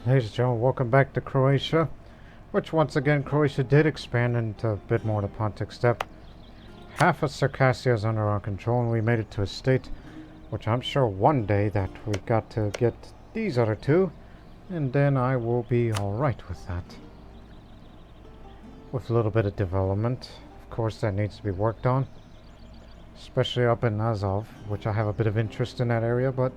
Ladies and gentlemen, welcome back to Croatia, which once again Croatia did expand into a bit more the Pontic steppe. Half of Circassia is under our control, and we made it to a state which I'm sure one day that we got to get these other two, and then I will be alright with that. With a little bit of development, of course, that needs to be worked on, especially up in Azov, which I have a bit of interest in that area, but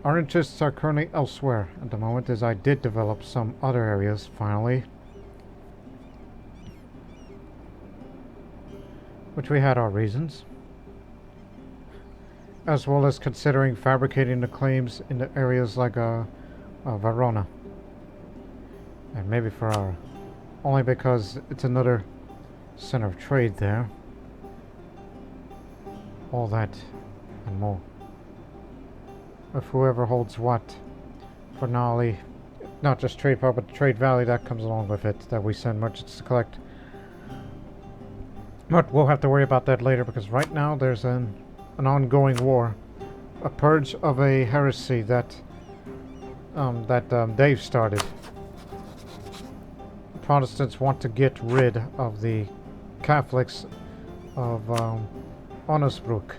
our interests are currently elsewhere at the moment, as I did develop some other areas finally, which we had our reasons, as well as considering fabricating the claims in the areas like Verona, and maybe for our, only because it's another center of trade there. All that and more. Of whoever holds what for Nali, not just trade power, but the trade value that comes along with it, that we send merchants to collect. But we'll have to worry about that later, because right now there's an ongoing war, a purge of a heresy that Dave started. Protestants want to get rid of the Catholics of Onnesbroek,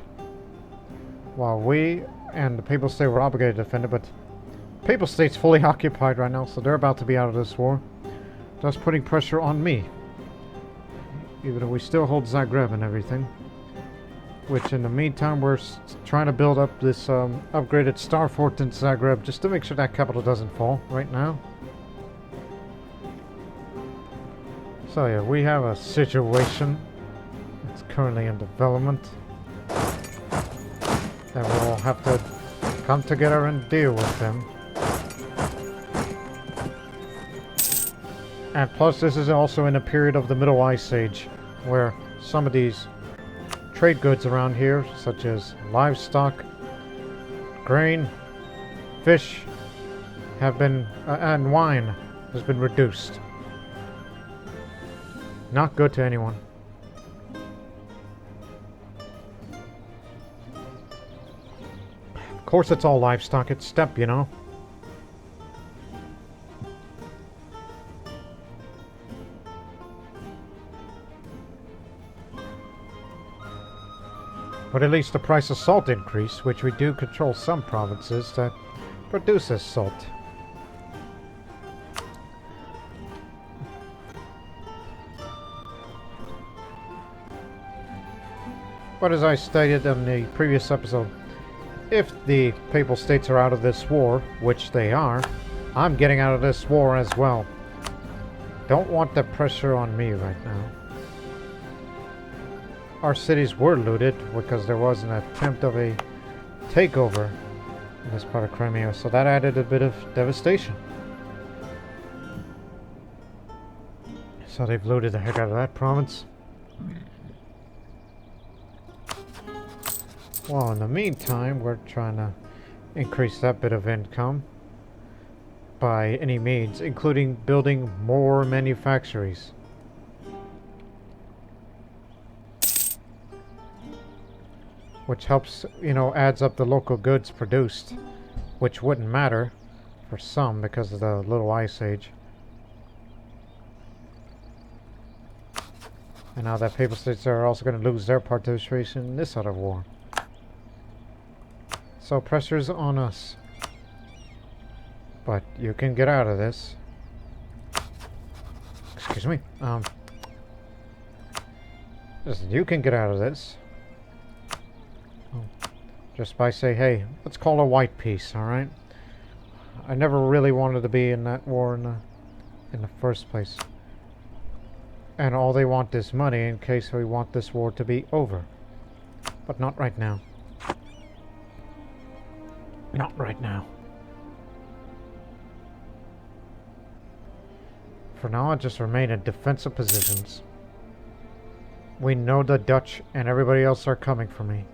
while we and the Papal State were obligated to defend it, but Papal State's fully occupied right now, so they're about to be out of this war, thus putting pressure on me. Even though we still hold Zagreb and everything, which in the meantime we're trying to build up this upgraded star fort in Zagreb just to make sure that capital doesn't fall right now. So yeah, we have a situation that's currently in development that we'll have to come together and deal with them. And plus, this is also in a period of the Middle Ice Age, where some of these trade goods around here, such as livestock, grain, fish, have been, and wine, has been reduced. Not good to anyone. Of course it's all livestock, it's steppe, you know. But at least the price of salt increased, which we do control some provinces that produces salt. But as I stated in the previous episode, if the Papal States are out of this war, which they are, I'm getting out of this war as well. Don't want the pressure on me right now. Our cities were looted because there was an attempt of a takeover in this part of Crimea, so that added a bit of devastation. So they've looted the heck out of that province. Well, in the meantime, we're trying to increase that bit of income by any means, including building more manufactories. Which helps, you know, adds up the local goods produced, which wouldn't matter for some because of the Little Ice Age. And now that Papal States are also going to lose their participation in this other war. So pressure's on us. But you can get out of this. Excuse me. Listen, you can get out of this. Just by say, hey, let's call a white peace, alright? I never really wanted to be in that war in the first place. And all they want is money in case we want this war to be over. But not right now. Not right now. For now, I just remain in defensive positions. We know the Dutch and everybody else are coming for me.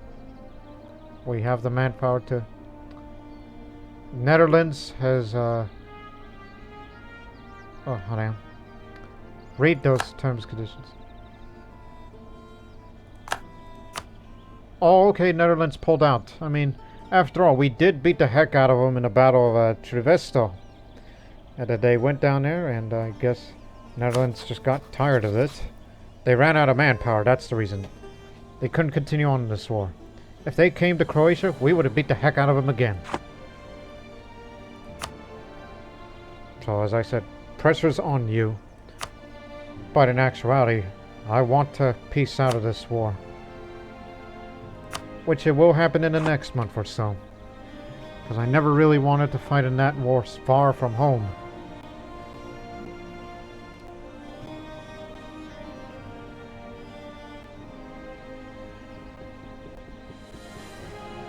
We have the manpower to... Netherlands has, Oh, hold on. Read those terms and conditions. Oh, okay, Netherlands pulled out. I mean, after all, we did beat the heck out of them in the Battle of Trivesto. And they went down there, and I guess Netherlands just got tired of it. They ran out of manpower, that's the reason. They couldn't continue on in this war. If they came to Croatia, we would have beat the heck out of them again. So as I said, pressure's on you. But in actuality, I want to peace out of this war. Which it will happen in the next month or so. Because I never really wanted to fight in that war far from home.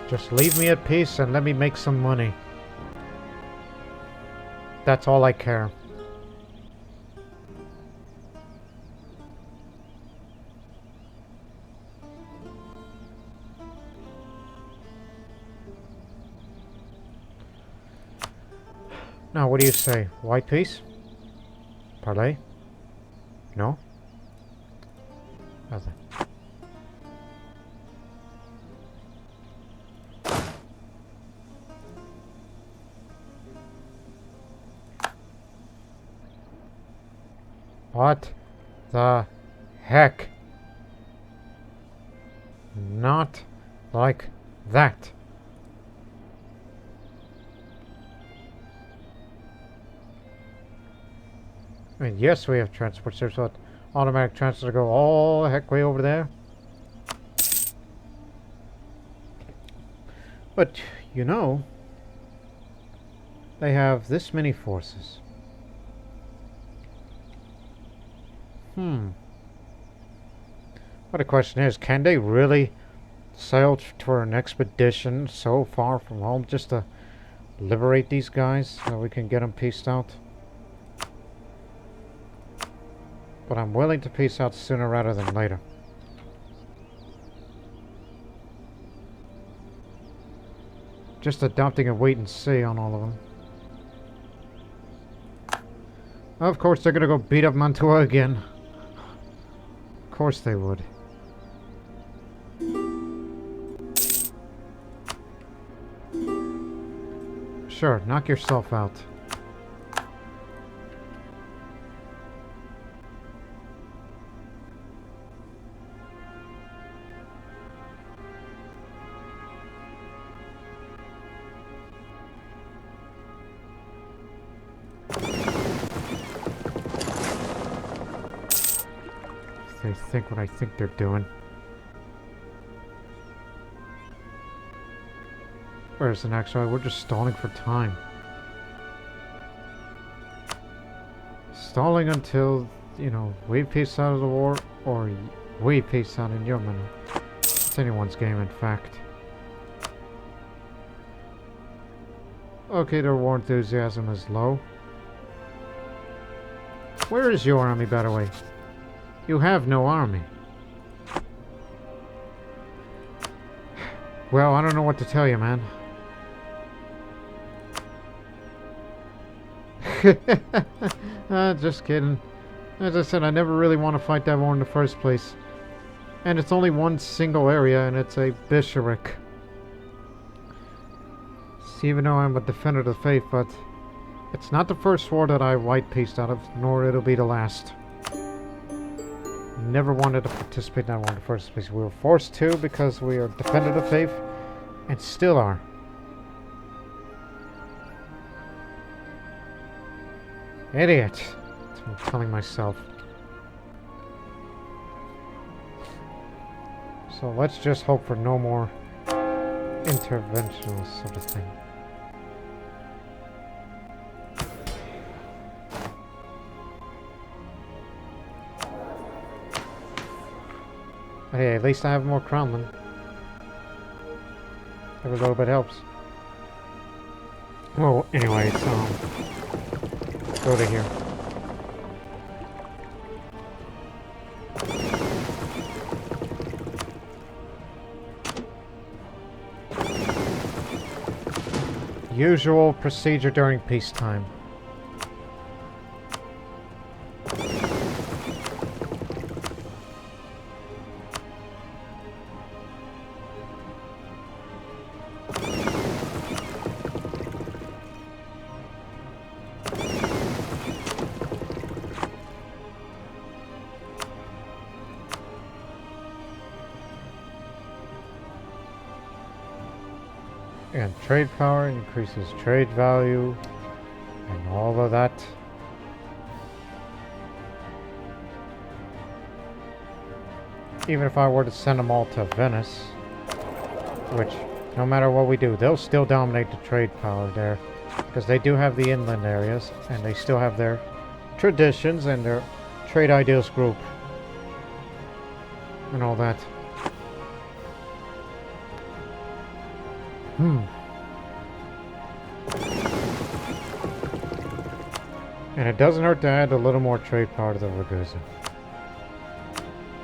Just leave me at peace and let me make some money. That's all I care. Now, what do you say? White peace? Parley? No? Nothing. What the heck? Not like that. I mean, yes, we have transport service, but automatic transfer to go all the heck way over there. But, you know, they have this many forces. But the question is, can they really sail for an expedition so far from home just to liberate these guys so we can get them pieced out? But I'm willing to peace out sooner rather than later. Just adopting a wait and see on all of them. Of course, they're gonna go beat up Mantua again. Of course they would. Sure, knock yourself out. They think what I think they're doing. Whereas in actuality, we're just stalling for time. Stalling until, you know, we peace out of the war, or we peace out in your manner. It's anyone's game, in fact. Okay, their war enthusiasm is low. Where is your army, by the way? You have no army. Well, I don't know what to tell you, man. Just kidding. As I said, I never really want to fight that war in the first place. And it's only one single area, and it's a bishopric. See, even though I'm a defender of the faith, but it's not the first war that I white peaced out of, nor it'll be the last. Never wanted to participate in that war in the first place. We were forced to because we are defender of the faith, and still are. Idiot. That's what I'm telling myself. So let's just hope for no more interventional sort of thing. Hey, at least I have more crownmen. Every little bit helps. Well, anyways, go to here. Usual procedure during peacetime. And trade power increases trade value and all of that. Even if I were to send them all to Venice, which no matter what we do, they'll still dominate the trade power there, because they do have the inland areas and they still have their traditions and their trade ideals group and all that. And it doesn't hurt to add a little more trade power to the Ragusa.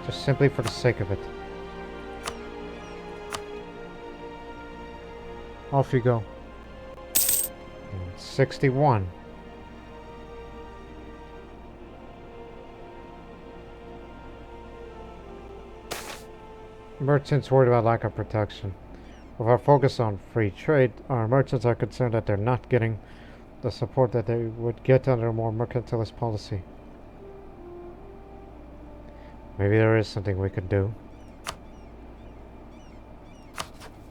Just simply for the sake of it. Off you go. 61. Merchants worried about lack of protection. With our focus on free trade, our merchants are concerned that they're not getting the support that they would get under a more mercantilist policy. Maybe there is something we could do.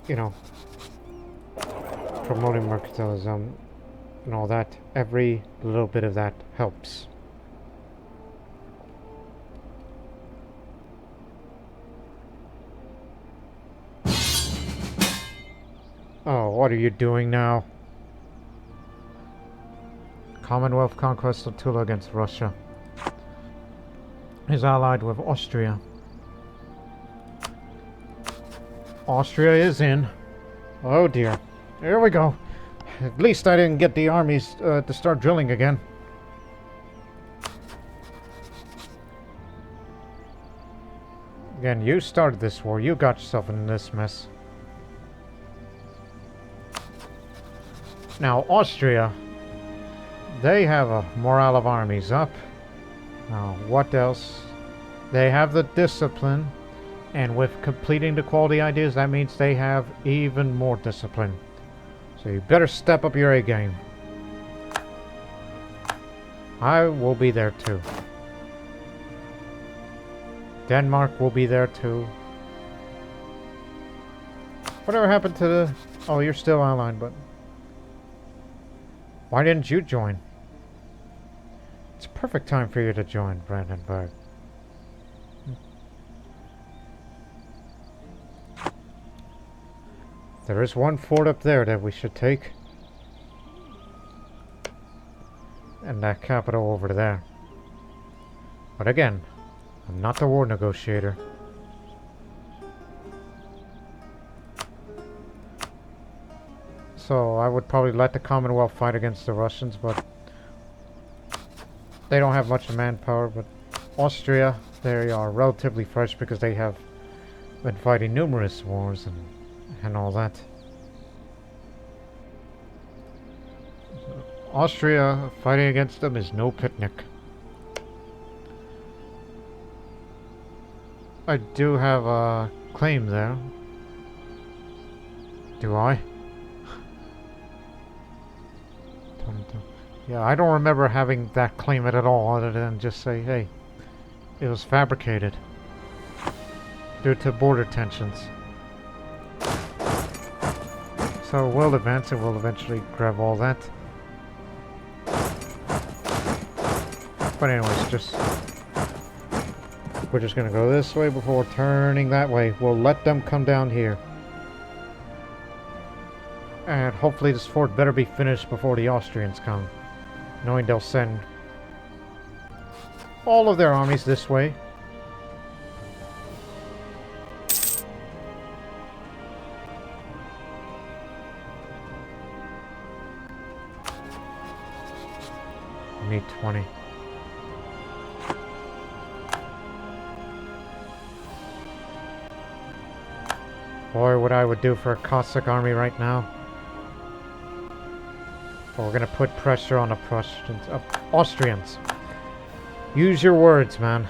You know, promoting mercantilism and all that. Every little bit of that helps. Oh, what are you doing now? Commonwealth Conquest of Tula against Russia is allied with Austria. Austria is in. Oh dear. Here we go. At least I didn't get the armies to start drilling again. Again, you started this war. You got yourself in this mess. Now, Austria, they have a morale of armies up. Now, what else? They have the discipline, and with completing the quality ideas, that means they have even more discipline. So you better step up your A game. I will be there too. Denmark will be there too. Whatever happened to the... Oh, you're still allied, but... Why didn't you join? It's a perfect time for you to join, Brandenburg. There is one fort up there that we should take. And that capital over there. But again, I'm not the war negotiator. So I would probably let the Commonwealth fight against the Russians, but they don't have much manpower. But Austria, they are relatively fresh because they have been fighting numerous wars and all that. Austria fighting against them is no picnic. I do have a claim there. Do I? Yeah, I don't remember having that claim at all, other than just say, hey, it was fabricated due to border tensions. So we'll advance and we'll eventually grab all that. But anyways, we're just gonna go this way before turning that way. We'll let them come down here. And hopefully this fort better be finished before the Austrians come. Knowing they'll send all of their armies this way. Need 20. Boy, what I would do for a Cossack army right now. But we're gonna put pressure on the Prussians, Austrians. Use your words, man.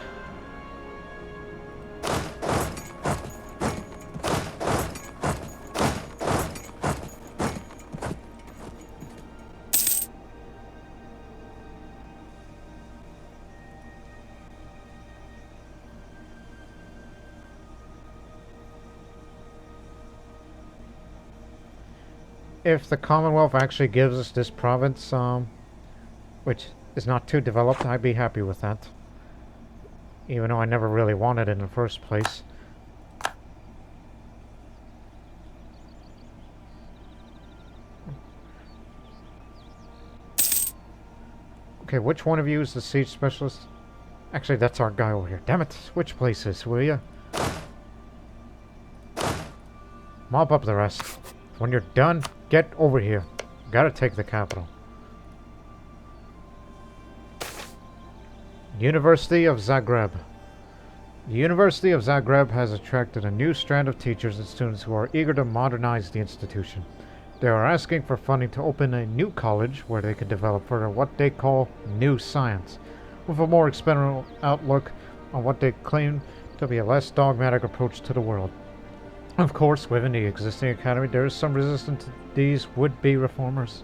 if the Commonwealth actually gives us this province, which is not too developed, I'd be happy with that. Even though I never really wanted it in the first place. Okay, which one of you is the siege specialist? Actually, that's our guy over here. Damn it, switch places, will ya? Mop up the rest. When you're done, get over here. Gotta take the capital. University of Zagreb. The University of Zagreb has attracted a new strand of teachers and students who are eager to modernize the institution. They are asking for funding to open a new college where they can develop further what they call new science, with a more experimental outlook on what they claim to be a less dogmatic approach to the world. Of course, within the existing academy, there is some resistance to these would-be reformers.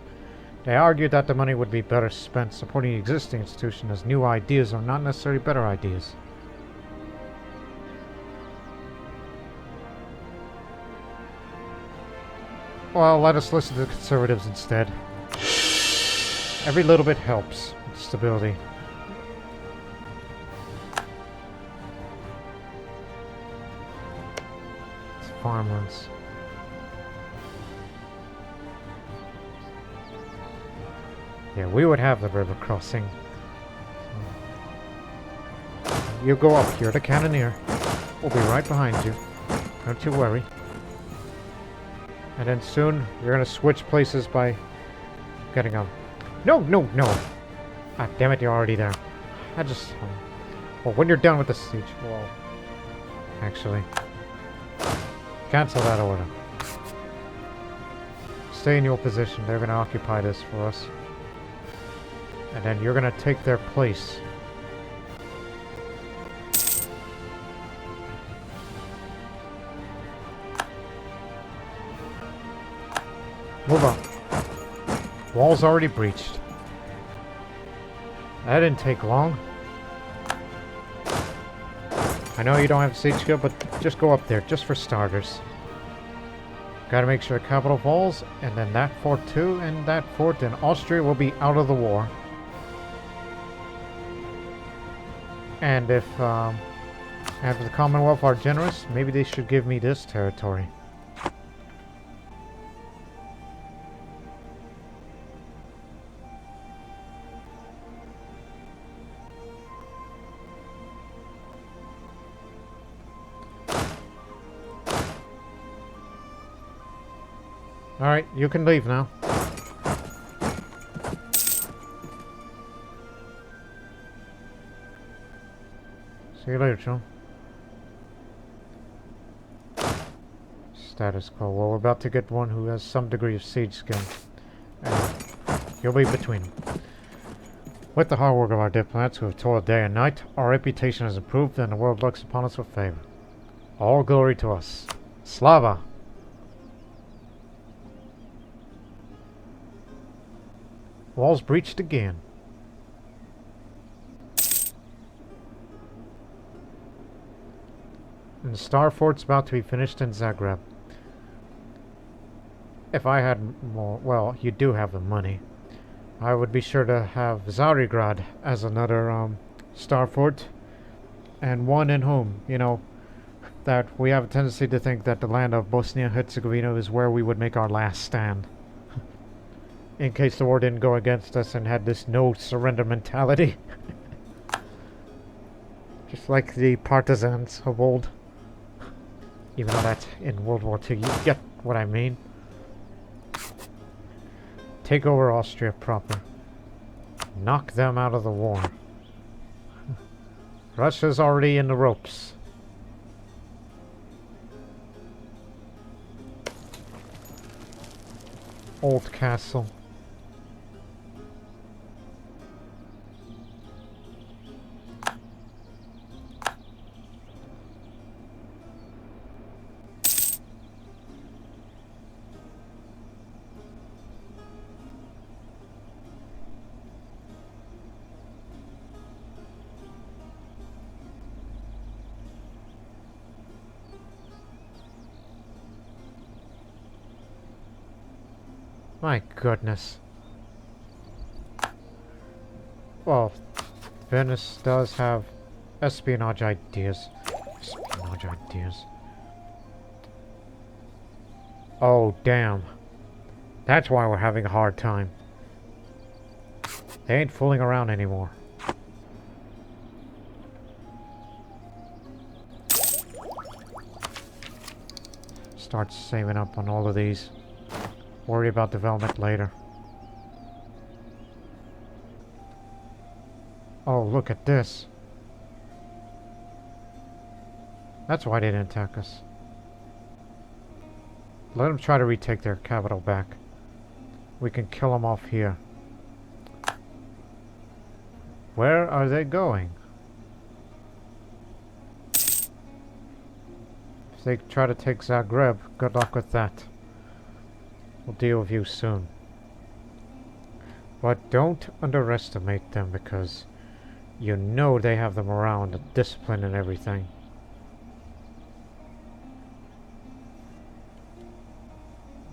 They argue that the money would be better spent supporting the existing institution, as new ideas are not necessarily better ideas. Well, let us listen to the conservatives instead. Every little bit helps with stability. It's farmlands. Yeah, we would have the river crossing. You go up, you're the cannoneer. We'll be right behind you. Don't you worry. And then soon, you're gonna switch places by getting up. No, no, no! Ah, damn it, you're already there. I just... well, when you're done with the siege... well... actually... cancel that order. Stay in your position. They're gonna occupy this for us. And then you're gonna take their place. Move on. Wall's already breached. That didn't take long. I know you don't have siege skill, but just go up there, just for starters. Gotta make sure the capital falls, and then that fort too, and that fort, and Austria will be out of the war. And if the Commonwealth are generous, maybe they should give me this territory. Alright, you can leave now. See you later, Joe. Status quo. Well, we're about to get one who has some degree of siege skill. And you'll be between them. With the hard work of our diplomats who have toiled day and night, our reputation has improved and the world looks upon us with favor. All glory to us. Slava! Walls breached again. And the Star Fort's about to be finished in Zagreb. If I had more... well, you do have the money. I would be sure to have Zarigrad as another Star Fort. And one in whom, you know, that we have a tendency to think that the land of Bosnia-Herzegovina is where we would make our last stand. In case the war didn't go against us and had this no surrender mentality. Just like the partisans of old. Even though that's in World War II, you get what I mean. Take over Austria proper. Knock them out of the war. Russia's already in the ropes. Old castle. My goodness. Well, Venice does have espionage ideas. Espionage ideas. Oh, damn. That's why we're having a hard time. They ain't fooling around anymore. Start saving up on all of these. Worry about development later. Oh, look at this. That's why they didn't attack us. Let them try to retake their capital back. We can kill them off here. Where are they going? If they try to take Zagreb, good luck with that. We'll deal with you soon. But don't underestimate them, because you know they have the morale and the discipline and everything.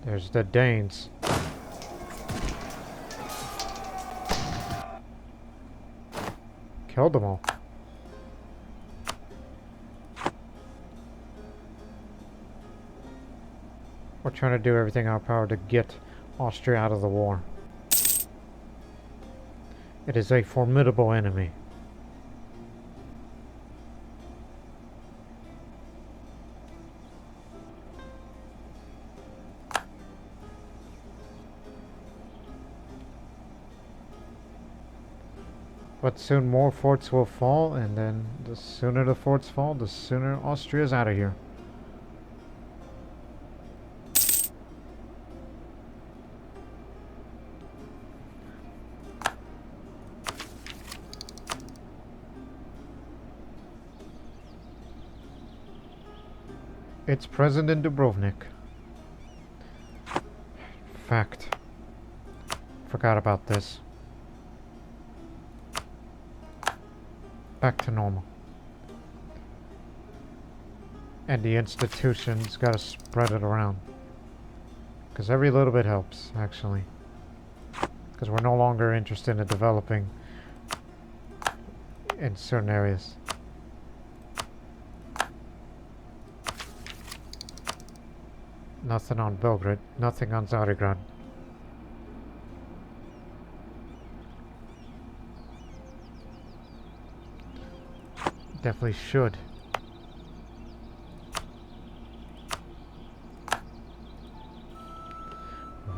There's the Danes. Killed them all. We're trying to do everything in our power to get Austria out of the war. It is a formidable enemy. But soon more forts will fall, and then the sooner the forts fall, the sooner Austria's out of here. It's present in Dubrovnik. Fact. Forgot about this. Back to normal. And the institution's got to spread it around. Because every little bit helps, actually. Because we're no longer interested in developing in certain areas. Nothing on Belgrade, nothing on Zarigrad. Definitely should.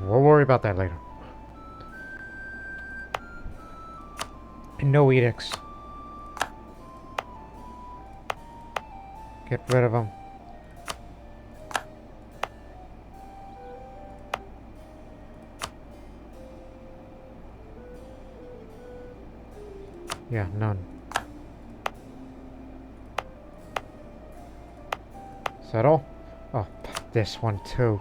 We'll worry about that later. And no edicts. Get rid of them. Yeah, none. Is that all? Oh, this one too.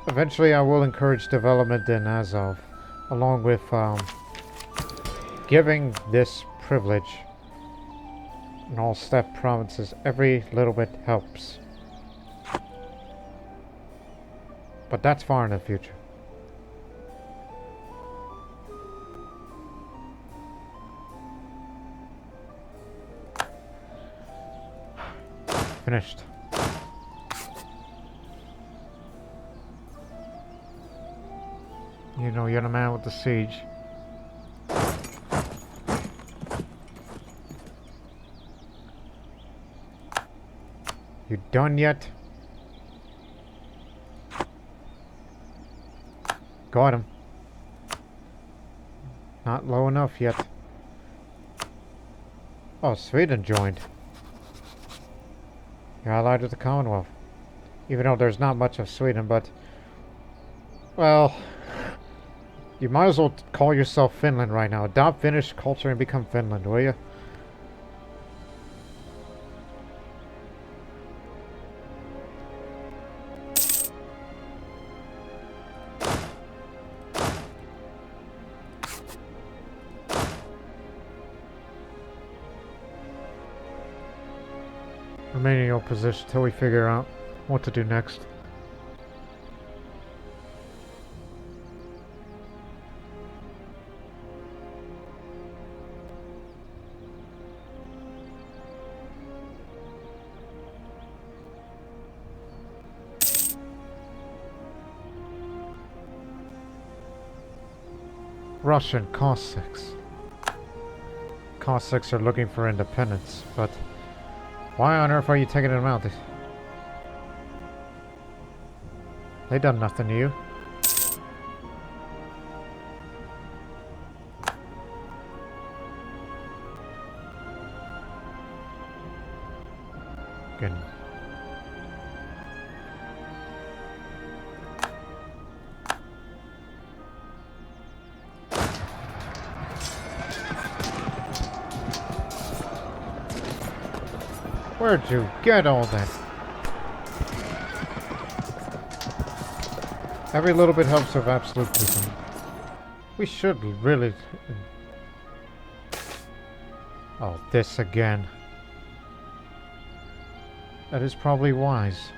Eventually I will encourage development in Azov, along with giving this privilege in all steppe provinces. Every little bit helps. But that's far in the future. Finished. You know, you're the man with the siege. You done yet? Got him. Not low enough yet. Oh, Sweden joined. You're allied with the Commonwealth. Even though there's not much of Sweden, but... well... you might as well call yourself Finland right now. Adopt Finnish culture and become Finland, will you? remain in your position till we figure out what to do next. Russian Cossacks. Cossacks are looking for independence, but why on earth are you taking them out? They done nothing to you. Good. Where'd you get all that? Every little bit helps with absolutism. We should really... Oh, this again. That is probably wise.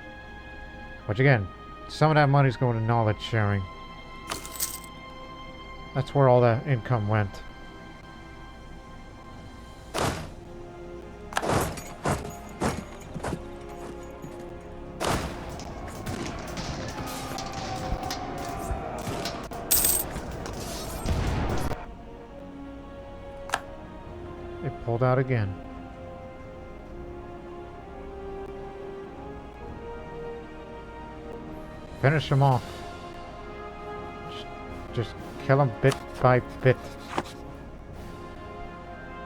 But again, some of that money's going to knowledge sharing. That's where all that income went. It pulled out again. Finish him off. Just kill him bit by bit.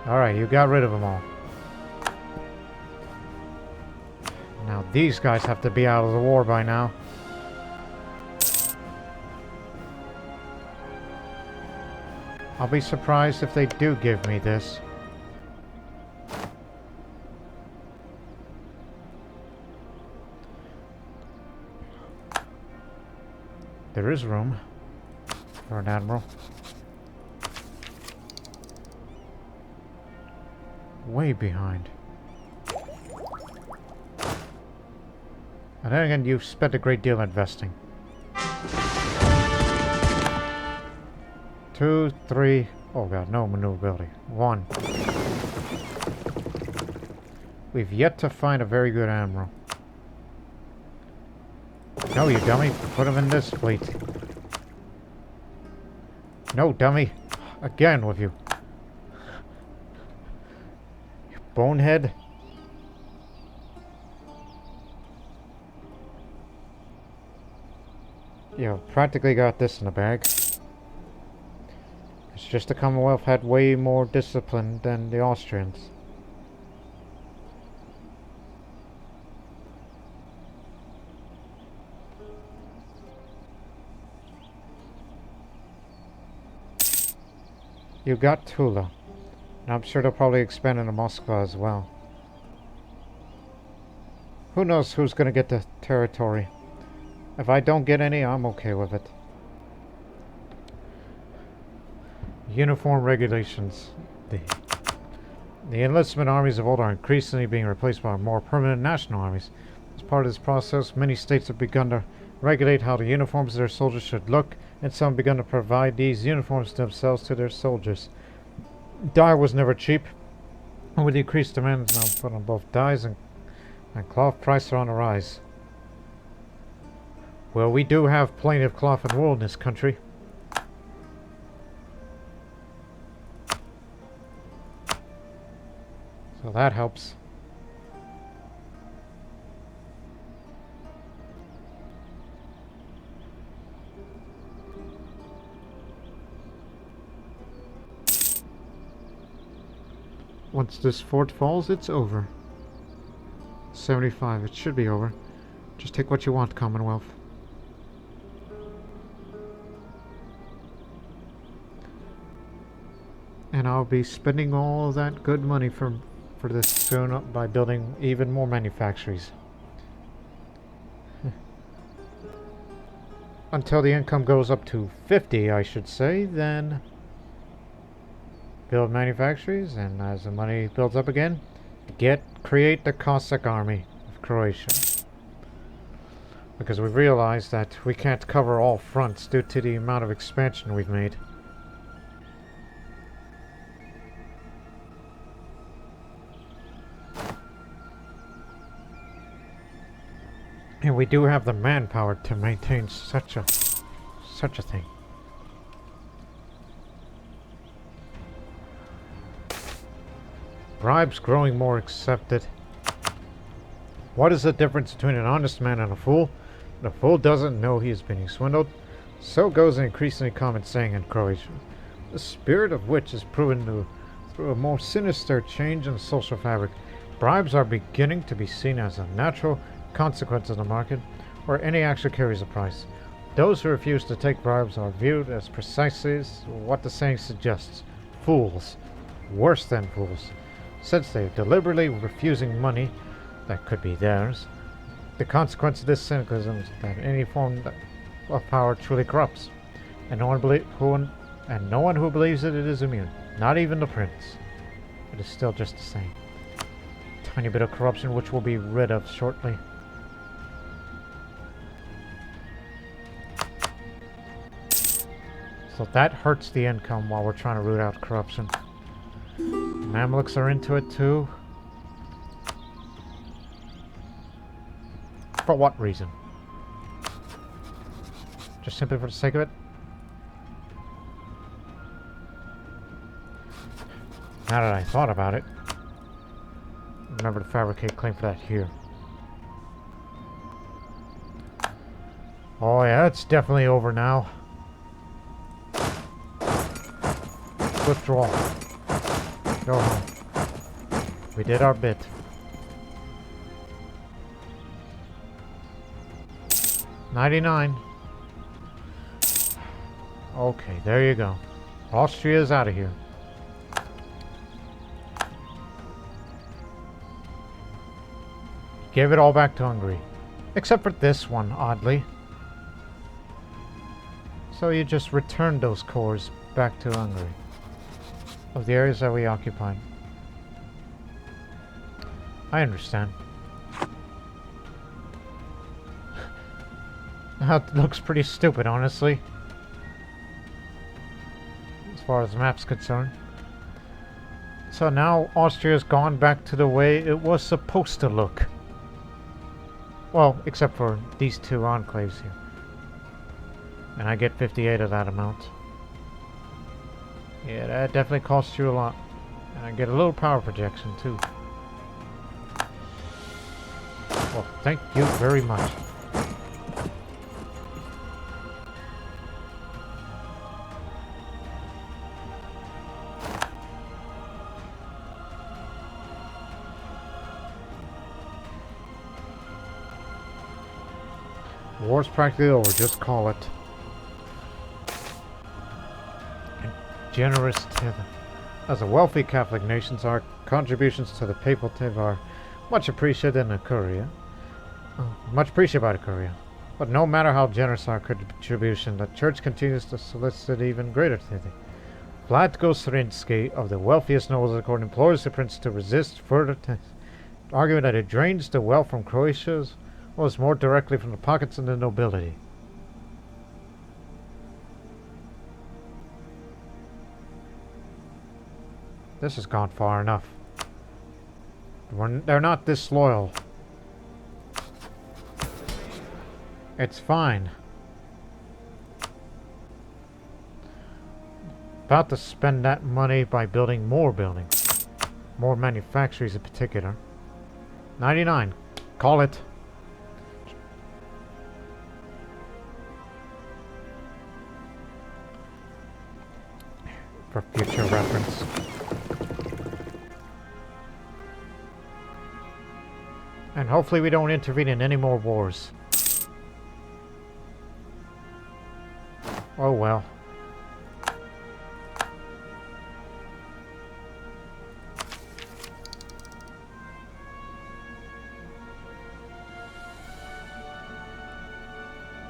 Alright, you got rid of them all. Now these guys have to be out of the war by now. I'll be surprised if they do give me this. There is room for an admiral. Way behind. And then again, you've spent a great deal investing. 2, 3. Oh god, no maneuverability. 1. We've yet to find a very good admiral. No, you dummy. Put him in this fleet. No, dummy. Again with you. You bonehead. You practically got this in the bag. It's just the Commonwealth had way more discipline than the Austrians. You got Tula. And I'm sure they'll probably expand into Moscow as well. Who knows who's going to get the territory. If I don't get any, I'm okay with it. Uniform regulations. The enlistment armies of old are increasingly being replaced by more permanent national armies. As part of this process, many states have begun to regulate how the uniforms of their soldiers should look, and some have begun to provide these uniforms themselves to their soldiers. Dye was never cheap, and with the increased demands now put on both dyes and cloth, prices are on the rise. Well, we do have plenty of cloth and wool in this country. So that helps. Once this fort falls, it's over. 75, it should be over. Just take what you want, Commonwealth. And I'll be spending all that good money for this soon by building even more manufactories. Until the income goes up to 50, I should say, then build manufactories, and as the money builds up again, Create the Cossack army of Croatia. Because we've realized that we can't cover all fronts due to the amount of expansion we've made. And we do have the manpower to maintain such a thing. Bribes growing more accepted. What is the difference between an honest man and a fool? The fool doesn't know he is being swindled. So goes an increasingly common saying in Croatia. The spirit of which is proven through a more sinister change in the social fabric. Bribes are beginning to be seen as a natural consequence of the market, where any action carries a price. Those who refuse to take bribes are viewed as precisely what the saying suggests. Fools. Worse than fools. Since they are deliberately refusing money that could be theirs, the consequence of this cynicism is that any form of power truly corrupts, and no one who believes it is immune, not even the prince. It is still just the same. Tiny bit of corruption which we'll be rid of shortly. So that hurts the income while we're trying to root out corruption. Mamluks are into it too. For what reason? Just simply for the sake of it? Now that I thought about it, remember to fabricate claim for that here. Oh yeah, it's definitely over now. Withdraw. Go home. We did our bit. $99. Okay, there you go. Austria's out of here. Gave it all back to Hungary. Except for this one, oddly. So you just returned those cores back to Hungary. Of the areas that we occupied. I understand. That looks pretty stupid, honestly. As far as the map's concerned. So now Austria's gone back to the way it was supposed to look. Well, except for these two enclaves here. And I get 58 of that amount. Yeah, that definitely costs you a lot. And I get a little power projection too. Well, thank you very much. War's practically over, just call it. Generous tithe. As a wealthy Catholic nation, our contributions to the papal tithe are much appreciated in the Curia. Much appreciated by the Curia. But no matter how generous our contribution, the Church continues to solicit even greater tithe. Vlatko Srinsky, of the wealthiest nobles of the court, implores the prince to resist further tithe, arguing that it drains the wealth from Croatia's was more directly from the pockets of the nobility. This has gone far enough. They're not disloyal. It's fine. About to spend that money by building more buildings. More manufactories in particular. 99. Call it. For future reference. And hopefully we don't intervene in any more wars. Oh well.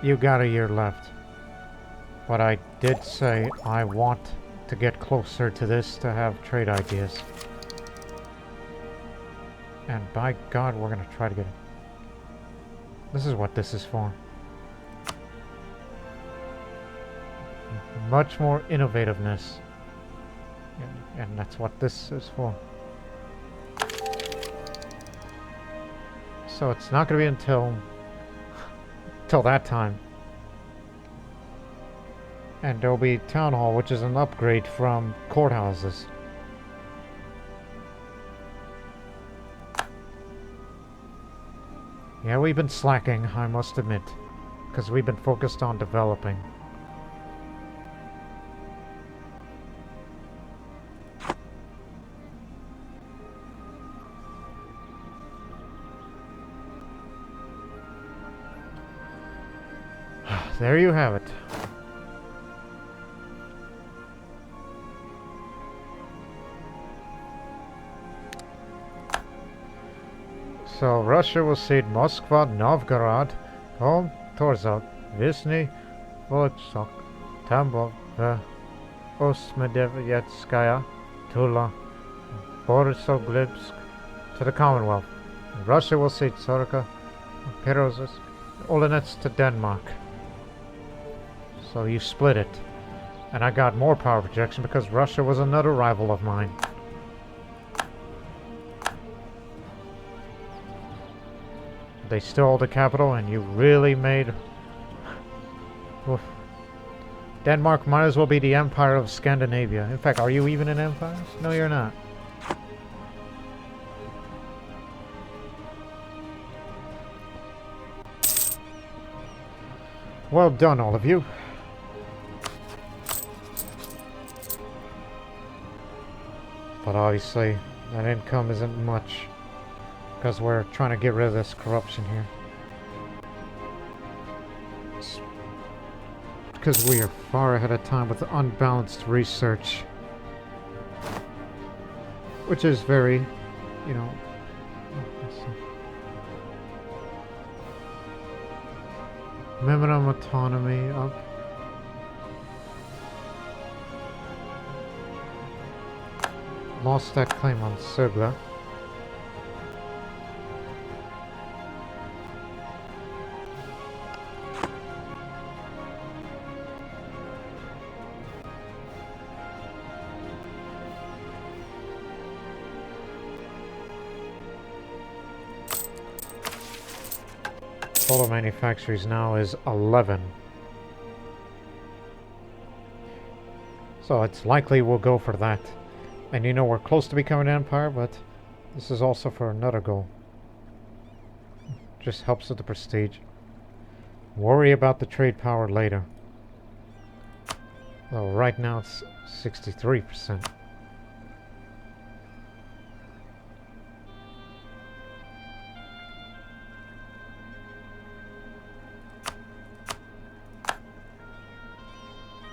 You got a year left. But I did say I want to get closer to this to have trade ideas. And by God, we're going to try to get it. This is what this is for. Much more innovativeness. And that's what this is for. So it's not going to be until that time. And there'll be Town Hall, which is an upgrade from courthouses. Yeah, we've been slacking, I must admit, because we've been focused on developing. There you have it. So Russia will cede Moskva, Novgorod, Kolm, Torzhok, Vyshny, Volochyok, Tambov, Osmedevjetskaya, Tula, Borisoglebsk to the Commonwealth. Russia will cede Soroka, Perozis, Olenets to Denmark. So you split it. And I got more power projection because Russia was another rival of mine. They stole the capital and you really made... Oof. Denmark might as well be the Empire of Scandinavia. In fact, are you even an empire? No, you're not. Well done, all of you. But obviously, that income isn't much. Because we're trying to get rid of this corruption here. It's because we are far ahead of time with unbalanced research. Which is very, you know... Minimum autonomy up. Lost that claim on Sugla. Total manufactories now is 11. So it's likely we'll go for that. And you know we're close to becoming an empire, but this is also for another goal. Just helps with the prestige. Worry about the trade power later. Well, right now it's 63%.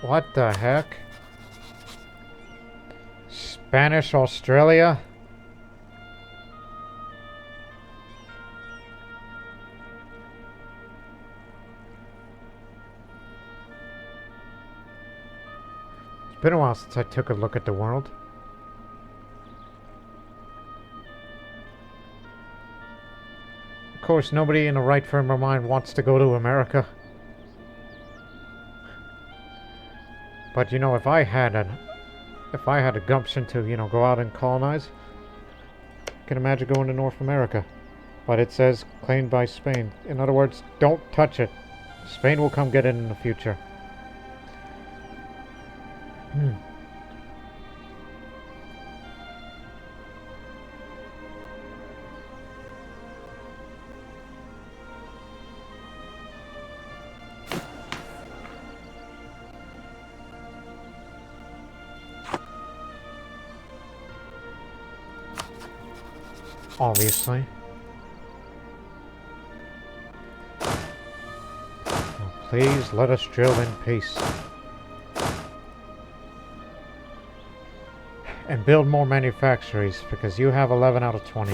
What the heck? Spanish Australia? It's been a while since I took a look at the world. Of course, nobody in the right frame of mind wants to go to America. But you know, if I had a gumption to, you know, go out and colonize, I can imagine going to North America. But it says claimed by Spain. In other words, don't touch it. Spain will come get it in the future. Obviously. Now please let us drill in peace. And build more manufactories, because you have 11 out of 20.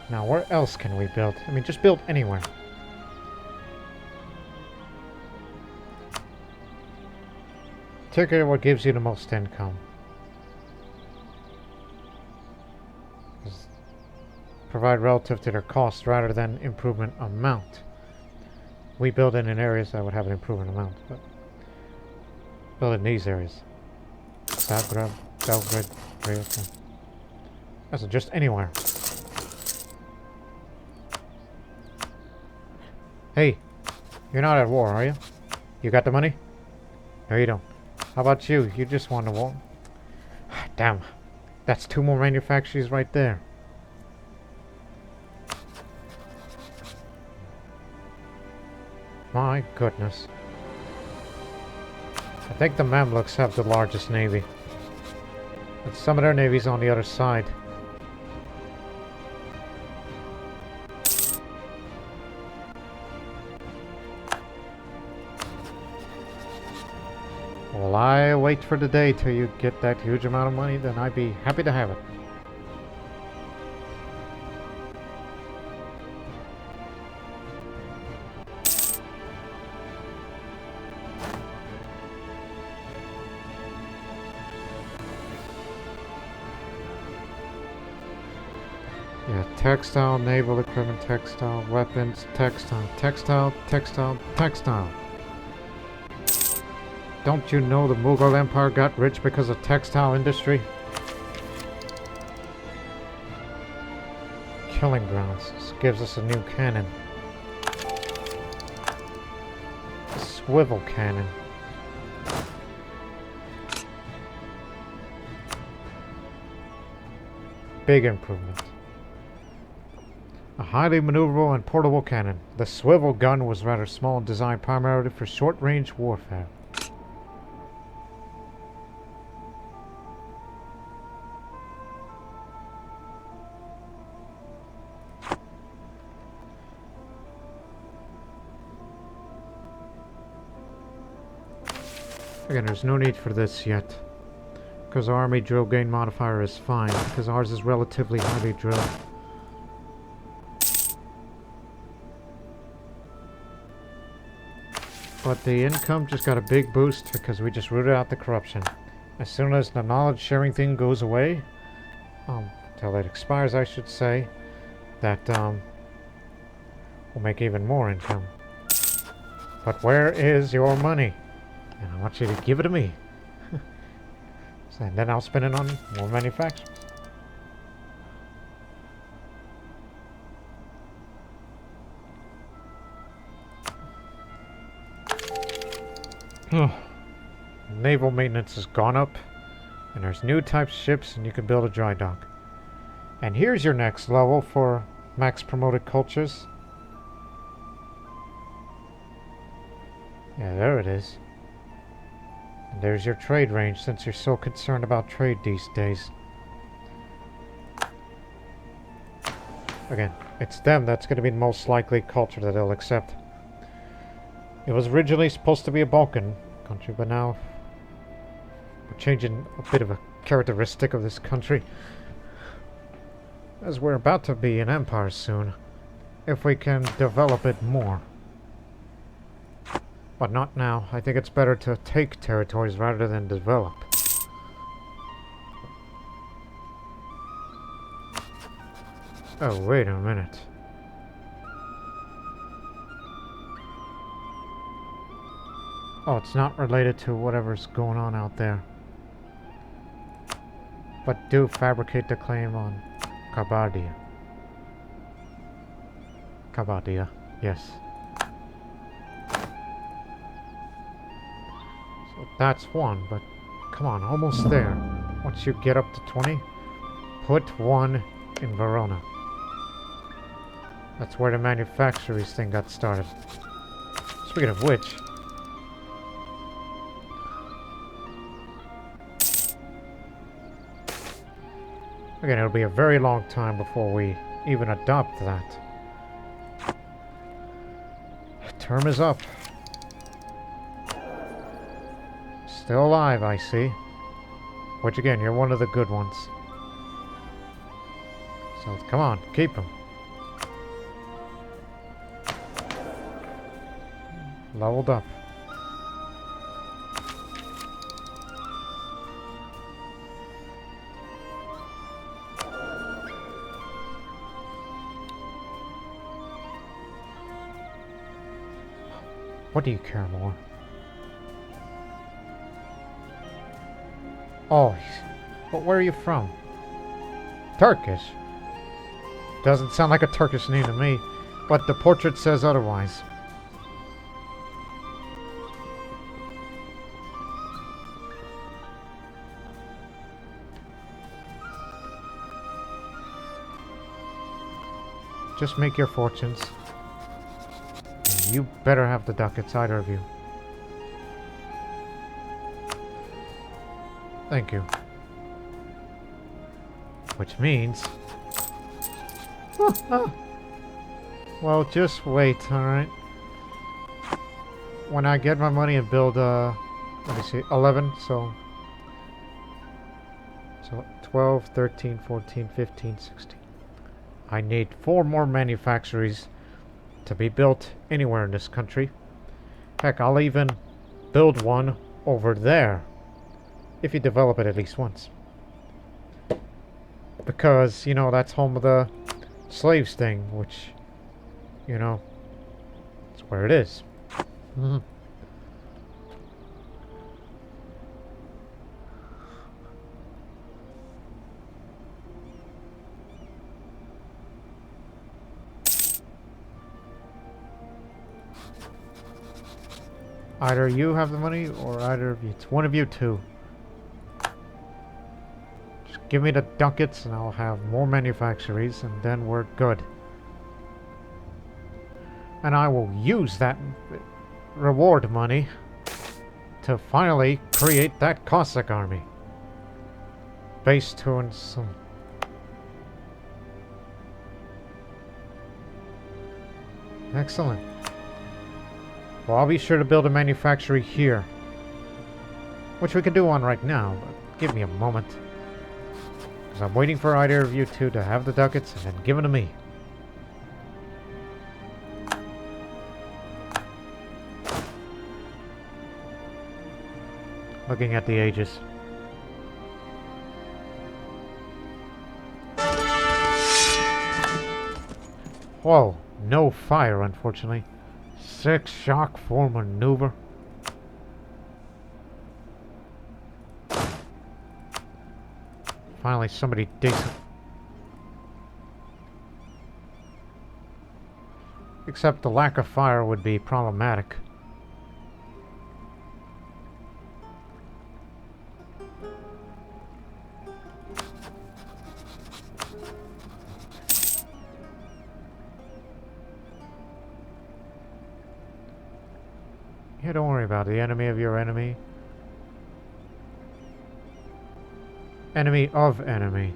Now where else can we build? I mean, just build anywhere. Take it what gives you the most income. Provide relative to their cost rather than improvement amount. We build it in areas that would have an improvement amount, but build in these areas. Zagreb, Belgrade, Rijeka. That's just anywhere. Hey, you're not at war, are you? You got the money? No, you don't. How about you? You just want to war? Damn. That's 2 more manufactories right there. My goodness. I think the Mamluks have the largest navy. But some of their navy's on the other side. Well, I wait for the day till you get that huge amount of money, then I'd be happy to have it. Yeah, textile, naval equipment, textile, weapons, textile, textile, textile, textile. Don't you know the Mughal Empire got rich because of textile industry? Killing grounds. This gives us a new cannon. Swivel cannon. Big improvement. A highly maneuverable and portable cannon. The swivel gun was rather small and designed primarily for short-range warfare. Again, there's no need for this yet, because our army drill gain modifier is fine, because ours is relatively highly drilled. But the income just got a big boost because we just rooted out the corruption. As soon as the knowledge sharing thing goes away, till it expires I should say, that will make even more income. But where is your money? And I want you to give it to me. And then I'll spend it on more manufacturers. Naval maintenance has gone up, and there's new types of ships, and you can build a dry dock. And here's your next level for max promoted cultures. Yeah, there it is. And there's your trade range, since you're so concerned about trade these days. Again, it's them that's going to be the most likely culture that they'll accept. It was originally supposed to be a Balkan country, but now we're changing a bit of a characteristic of this country, as we're about to be an empire soon, if we can develop it more. But not now. I think it's better to take territories rather than develop. Oh, wait a minute. Oh, it's not related to whatever's going on out there. But do fabricate the claim on Kabardia. Kabardia, yes. So that's one, but come on, almost there. Once you get up to 20, put one in Verona. That's where the manufactories thing got started. Speaking of which, again, it'll be a very long time before we even adopt that. Term is up. Still alive, I see. Which again, you're one of the good ones. So come on, keep him. Leveled up. What do you care more? Oh, but where are you from? Turkish? Doesn't sound like a Turkish name to me, but the portrait says otherwise. Just make your fortunes. And you better have the ducats, either of you. Thank you. Which means... Well, just wait, alright? When I get my money and build, let me see, 11, so 12, 13, 14, 15, 16. I need 4 more manufactories to be built anywhere in this country. Heck, I'll even build one over there, if you develop it at least once. Because, you know, that's home of the slaves thing, which, you know, it's where it is. Either you have the money, or either of you. It's one of you two. Just give me the ducats and I'll have more manufactories, and then we're good. And I will use that reward money to finally create that Cossack army. Based on some... Excellent. Well, I'll be sure to build a manufactory here. Which we could do one right now, but give me a moment. Because I'm waiting for either of you two to have the ducats and then give them to me. Looking at the ages. Whoa, no fire, unfortunately. 6 shock for maneuver. Finally, somebody decent. Except the lack of fire would be problematic. Yeah, don't worry about it. The enemy of your enemy. Enemy of enemy.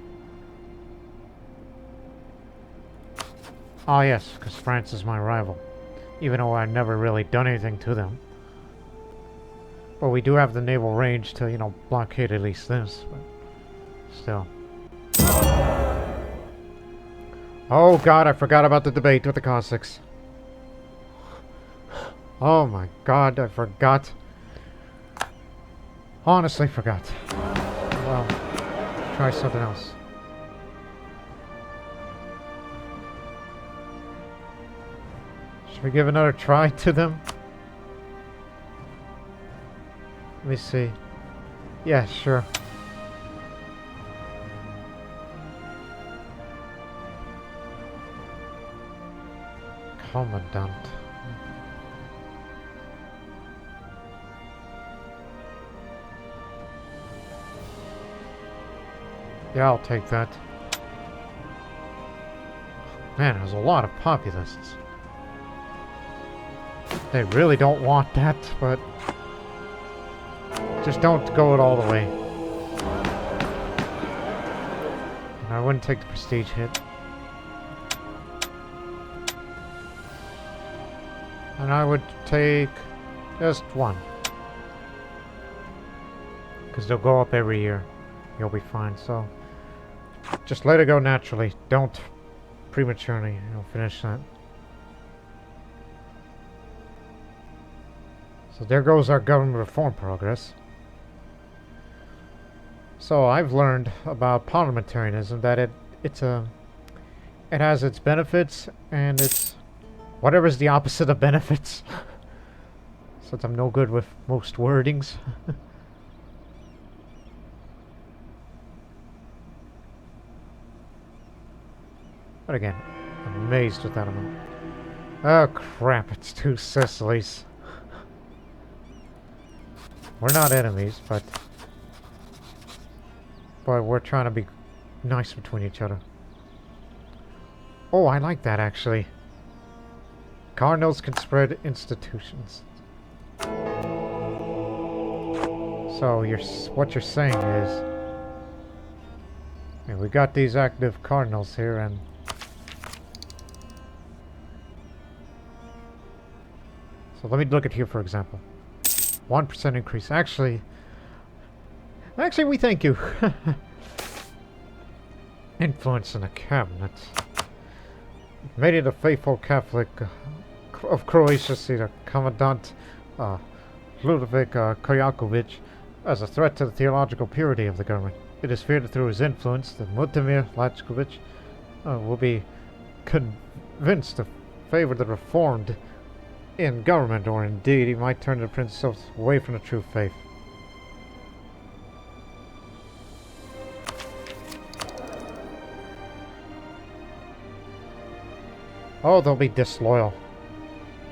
Ah, yes, because France is my rival. Even though I've never really done anything to them. But we do have the naval range to, you know, blockade at least this. But still. Oh god, I forgot about the debate with the Cossacks. Oh my god, I forgot. Honestly forgot. Well, try something else. Should we give another try to them? Let me see. Yeah, sure. Commandant. Yeah, I'll take that. Man, there's a lot of populists. They really don't want that, but just don't go it all the way. And I wouldn't take the prestige hit. And I would take just one. Because they'll go up every year. You'll be fine, so just let it go naturally. Don't prematurely, you know, finish that. So there goes our government reform progress. So I've learned about parliamentarianism that it has its benefits and its whatever's the opposite of benefits. Since I'm no good with most wordings. But again, I'm amazed with that amount. Oh crap, it's 2 Sicilies. We're not enemies, but we're trying to be nice between each other. Oh, I like that actually. Cardinals can spread institutions. So what you're saying is, and we got these active cardinals here, and so let me look at here for example. 1% increase. Actually, we thank you. Influence in the cabinet. Made it a faithful Catholic of Croatia, see the Commandant Ludovic Kojakovic, as a threat to the theological purity of the government. It is feared that through his influence, that Mutimir Lajkovic will be convinced to favor the reformed in government, or indeed he might turn the prince away from the true faith. Oh, they'll be disloyal.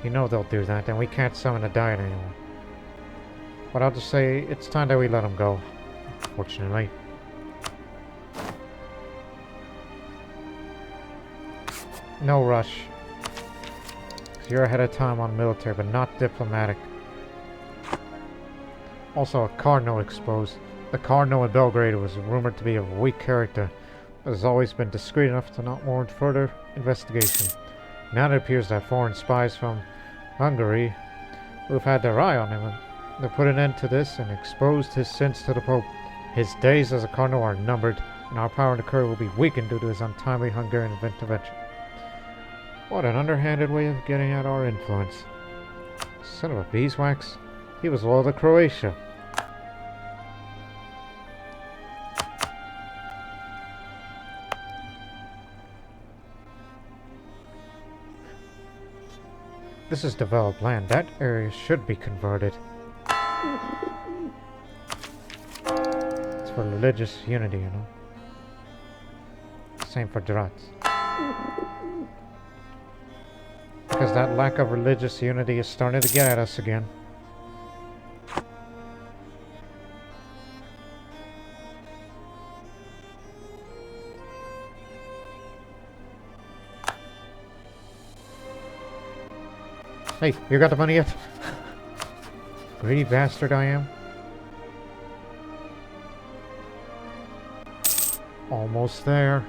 You know they'll do that, and we can't summon a diet anymore. But I'll just say, it's time that we let them go, fortunately. No rush. You're ahead of time on military, but not diplomatic. Also, a cardinal exposed. The cardinal in Belgrade was rumored to be of weak character, but has always been discreet enough to not warrant further investigation. Now it appears that foreign spies from Hungary, who've had their eye on him, they put an end to this and exposed his sins to the Pope. His days as a cardinal are numbered, and our power in the court will be weakened due to his untimely Hungarian intervention. What an underhanded way of getting at our influence. Son of a beeswax. He was loyal to Croatia. This is developed land. That area should be converted. It's for religious unity, you know. Same for Dratz. Because that lack of religious unity is starting to get at us again. Hey, you got the money yet? Greedy bastard I am. Almost there.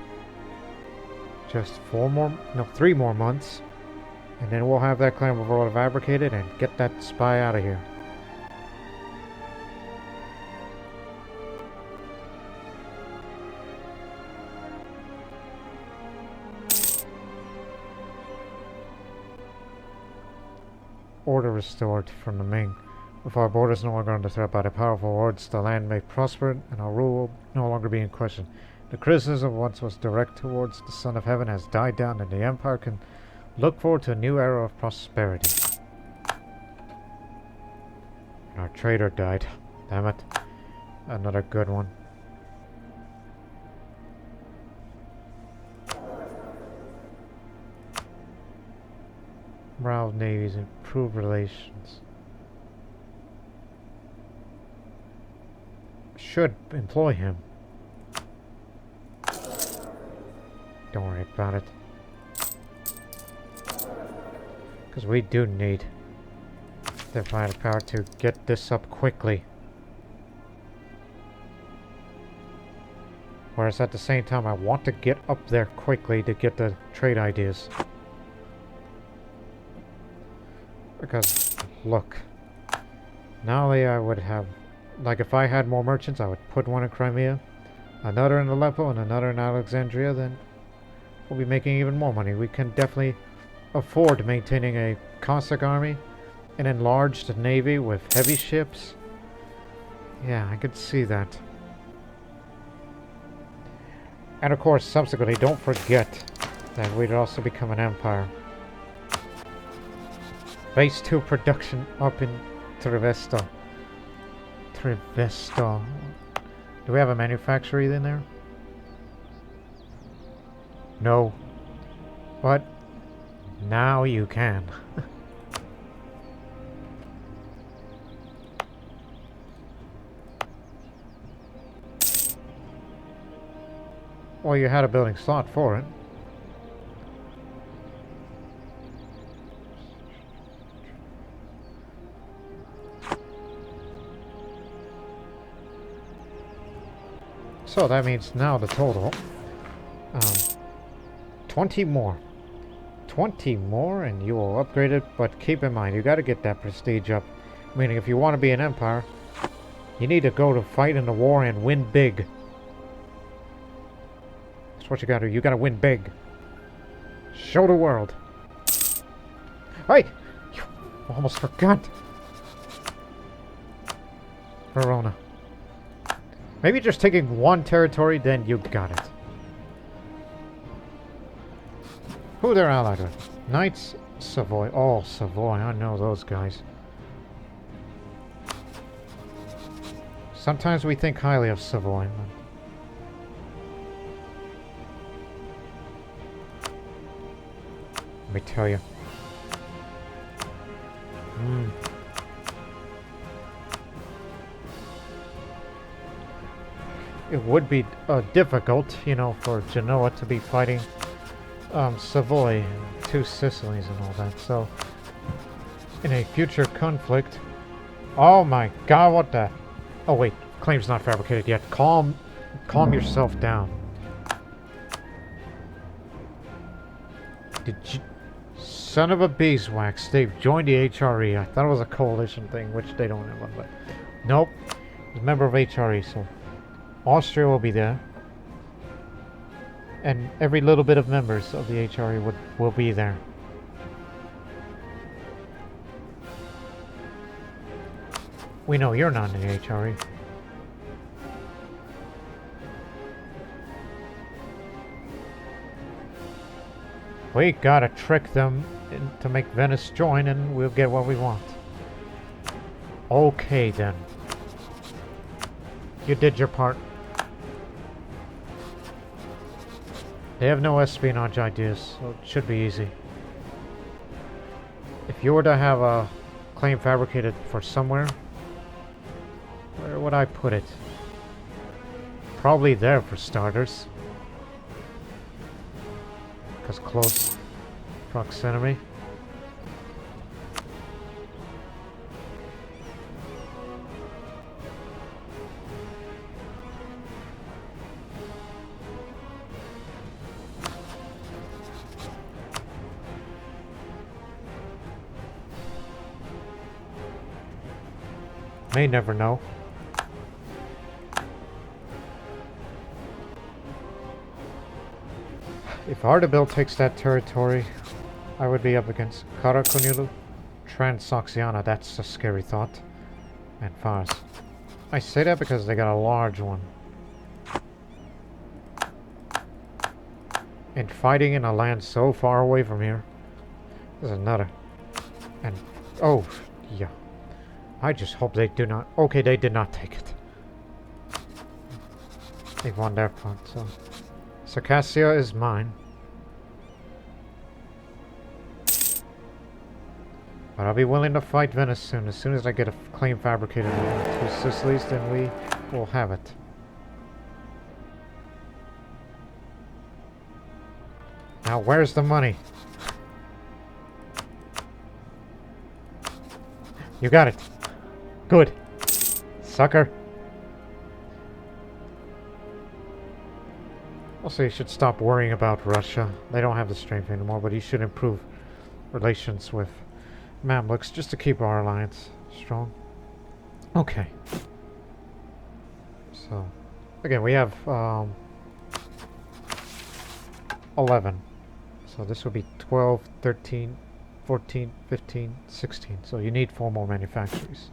Just 3 more months. And then we'll have that clan revolt fabricated and get that spy out of here. Order restored from the Ming. With our borders no longer under threat by the powerful hordes, the land may prosper and our rule will no longer be in question. The criticism once was direct towards the Son of Heaven has died down, and the Empire can look forward to a new era of prosperity. Our trader died. Damn it. Another good one. Morale of navies, improve relations. Should employ him. Don't worry about it. Because we do need diplomatic power to get this up quickly. Whereas at the same time I want to get up there quickly to get the trade ideas. Because, look, not only I would have, like if I had more merchants, I would put one in Crimea, another in Aleppo, and another in Alexandria, then we'll be making even more money. We can definitely afford maintaining a Cossack army, an enlarged navy with heavy ships. Yeah, I could see that. And of course, subsequently, don't forget that we'd also become an empire. Base 2 production up in Trivesto. Trivesto. Do we have a manufactory in there? No. But now you can. Well, you had a building slot for it. So that means now the total, 20 more. 20 more and you will upgrade it, but keep in mind, you gotta get that prestige up. Meaning if you want to be an empire, you need to go to fight in the war and win big. That's what you gotta do. You gotta win big. Show the world. Hey! You almost forgot. Verona. Maybe just taking one territory, then you got it. Who they're allied with? Knights, Savoy. Oh, Savoy. I know those guys. Sometimes we think highly of Savoy. Let me tell you. It would be difficult, you know, for Genoa to be fighting Savoy, two Sicilies and all that. So, in a future conflict... Oh my god, what the... Oh wait, claim's not fabricated yet. Calm yourself down. Did you... Son of a beeswax, they've joined the HRE. I thought it was a coalition thing, which they don't have one, but... Nope. He's a member of HRE, so... Austria will be there. And every little bit of members of the HRE will be there. We know you're not in the HRE. We gotta trick them to make Venice join and we'll get what we want. Okay then. You did your part. They have no espionage ideas, so it should be easy. If you were to have a claim fabricated for somewhere, where would I put it? Probably there for starters. Because close proximity. May never know. If Ardabil takes that territory, I would be up against Karakonilu, Transoxiana. That's a scary thought. And Fars. I say that because they got a large one. And fighting in a land so far away from here is another. And oh, yeah. I just hope they do not... Okay, they did not take it. They've won their part, so... Circassia is mine. But I'll be willing to fight Venice soon. As soon as I get a claim fabricated to Sicilies, then we will have it. Now, where's the money? You got it. Good. Sucker. Also, you should stop worrying about Russia. They don't have the strength anymore, but you should improve relations with Mamluks just to keep our alliance strong. Okay. So, again, we have 11. So this would be 12, 13, 14, 15, 16. So you need 4 more manufactories.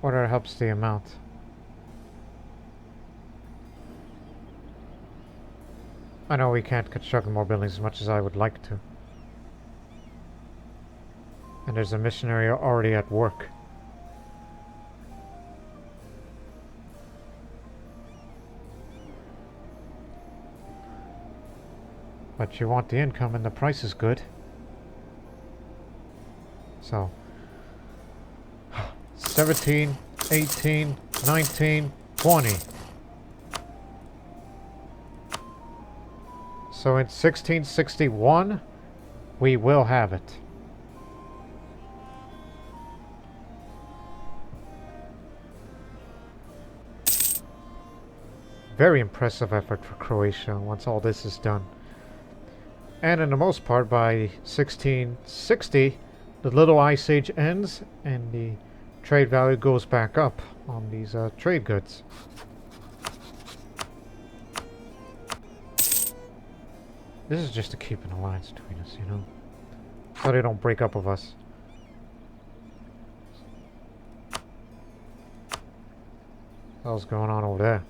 Order helps the amount. I know we can't construct more buildings as much as I would like to. And there's a missionary already at work. But you want the income and the price is good. So 17, 18, 19, 20. So in 1661, we will have it. Very impressive effort for Croatia once all this is done. And in the most part, by 1660, the Little Ice Age ends and the trade value goes back up on these trade goods. This is just to keep an alliance between us, you know? So they don't break up with us. What's going on over there?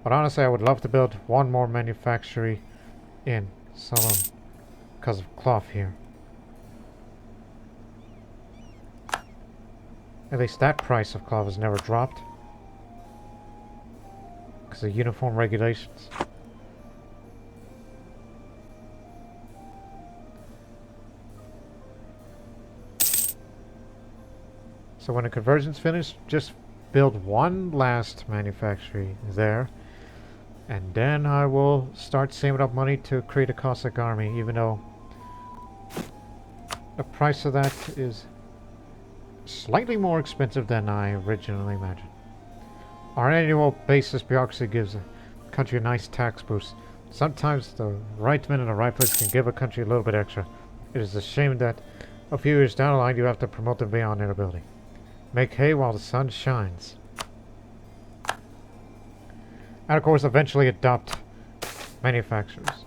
But honestly, I would love to build one more manufactory in Salem because of cloth here. At least that price of cloth has never dropped because of uniform regulations. So when the conversion's finished, just build one last manufactory there. And then I will start saving up money to create a Cossack army, even though the price of that is slightly more expensive than I originally imagined. Our annual basis bureaucracy gives a country a nice tax boost. Sometimes the right man in the right place can give a country a little bit extra. It is a shame that a few years down the line you have to promote them beyond their ability. Make hay while the sun shines. And of course, eventually adopt manufacturers.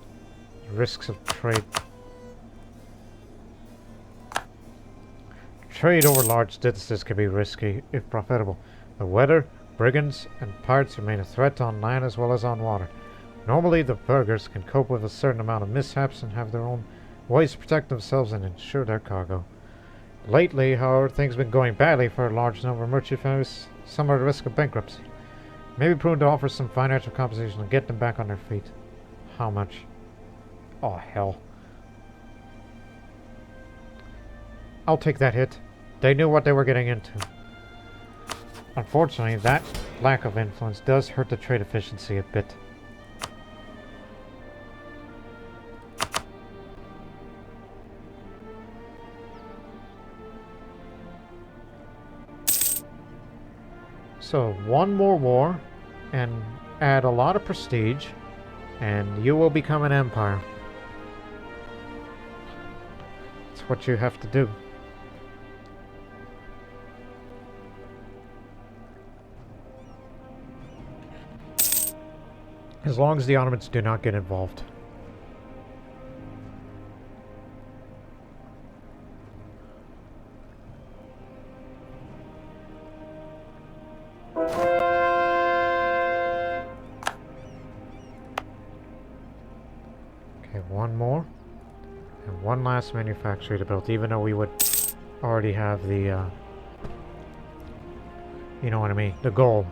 Risks of trade. Trade over large distances can be risky, if profitable. The weather, brigands, and pirates remain a threat on land as well as on water. Normally, the burghers can cope with a certain amount of mishaps and have their own ways to protect themselves and ensure their cargo. Lately, however, things have been going badly for a large number of merchant families. Some are at risk of bankruptcy. Maybe prudent to offer some financial compensation and get them back on their feet. How much? Oh, hell. I'll take that hit. They knew what they were getting into. Unfortunately, that lack of influence does hurt the trade efficiency a bit. So, one more war, and add a lot of prestige, and you will become an empire. That's what you have to do. As long as the Ottomans do not get involved. One more, and one last manufactory to build, even though we would already have the, you know what I mean, the goal.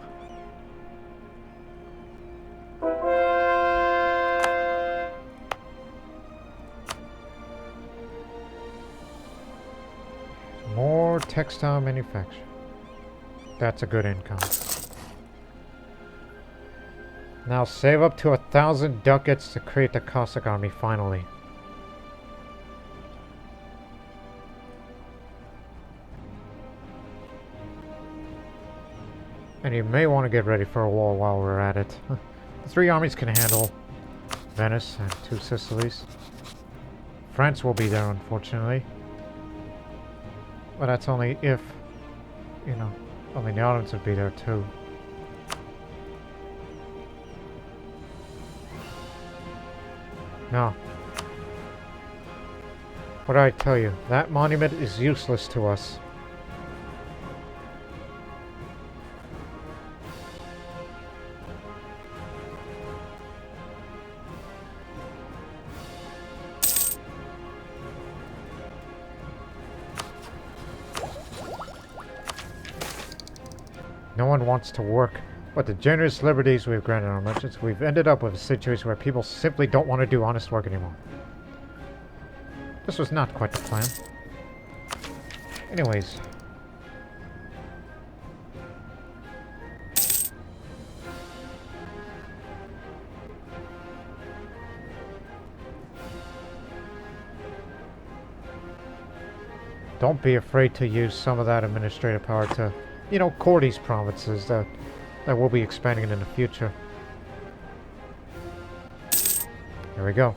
More textile manufacture. That's a good income. Now save up to 1,000 ducats to create the Cossack army finally. And you may want to get ready for a war while we're at it. The 3 armies can handle Venice and 2 Sicilies. France will be there, unfortunately. But that's only if, you know, I mean the Ottomans would be there too. No. What did I tell you? That monument is useless to us. No one wants to work, but the generous liberties we've granted our merchants, we've ended up with a situation where people simply don't want to do honest work anymore. This was not quite the plan. Anyways. Don't be afraid to use some of that administrative power to, you know, core these provinces that will be expanding in the future. There we go.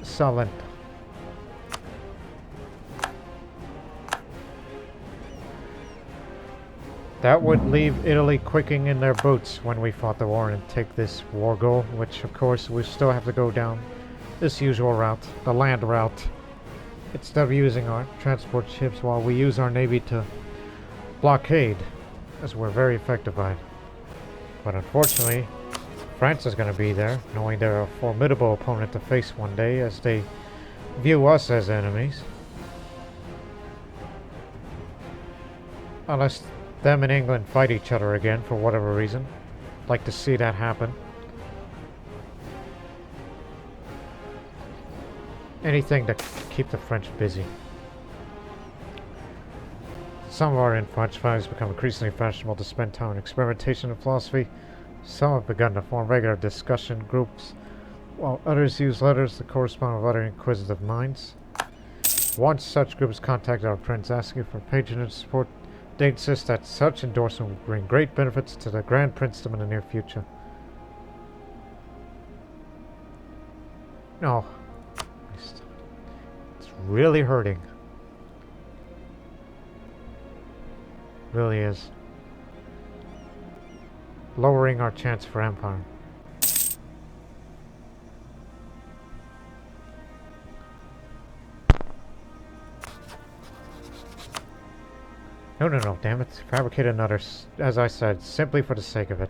Salento. That would leave Italy quicking in their boots when we fought the war and take this war goal, which of course we still have to go down this usual route, the land route, instead of using our transport ships while we use our navy to blockade, as we're very effective at it. But unfortunately, France is going to be there, knowing they're a formidable opponent to face one day as they view us as enemies. Unless them and England fight each other again for whatever reason. I'd like to see that happen. Anything to keep the French busy. Some of our in-French families become increasingly fashionable to spend time in experimentation and philosophy. Some have begun to form regular discussion groups, while others use letters to correspond with other inquisitive minds. Once such groups contacted our friends asking for patronage support, they insist that such endorsement will bring great benefits to the Grand Princedom in the near future. No. It's really hurting. Really is. Lowering our chance for empire. No, damn it. Fabricate another, as I said, simply for the sake of it.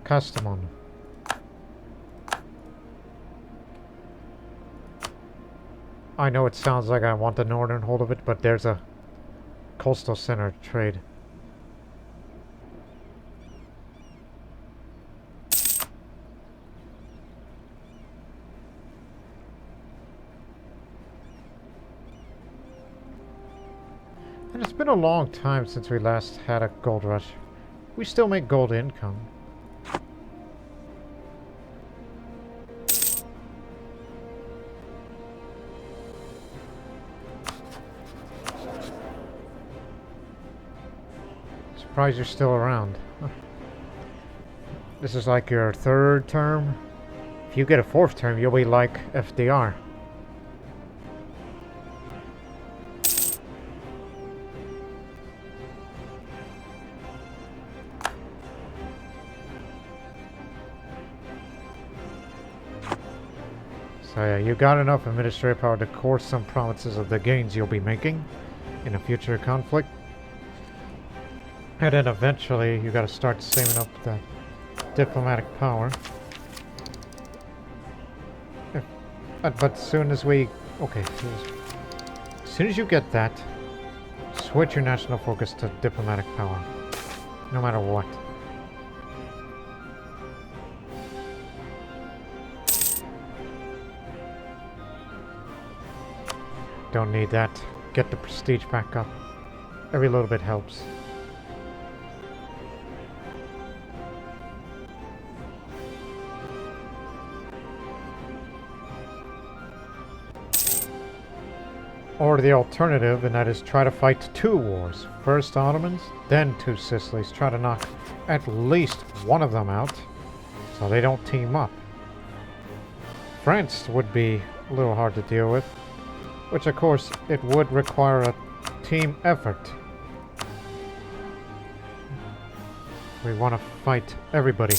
Customon. I know it sounds like I want the northern hold of it, but there's a coastal center of trade. And it's been a long time since we last had a gold rush. We still make gold income. Surprised you're still around. This is like your third term. If you get a fourth term, you'll be like FDR. So yeah, you got enough administrative power to core some provinces of the gains you'll be making in a future conflict. And then eventually you gotta start saving up the diplomatic power. But soon as we... Okay, as soon as you get that, switch your national focus to diplomatic power. No matter what. Don't need that. Get the prestige back up. Every little bit helps. Or the alternative, and that is try to fight two wars. First Ottomans, then two Sicilies. Try to knock at least one of them out, so they don't team up. France would be a little hard to deal with, which of course it would require a team effort. We want to fight everybody.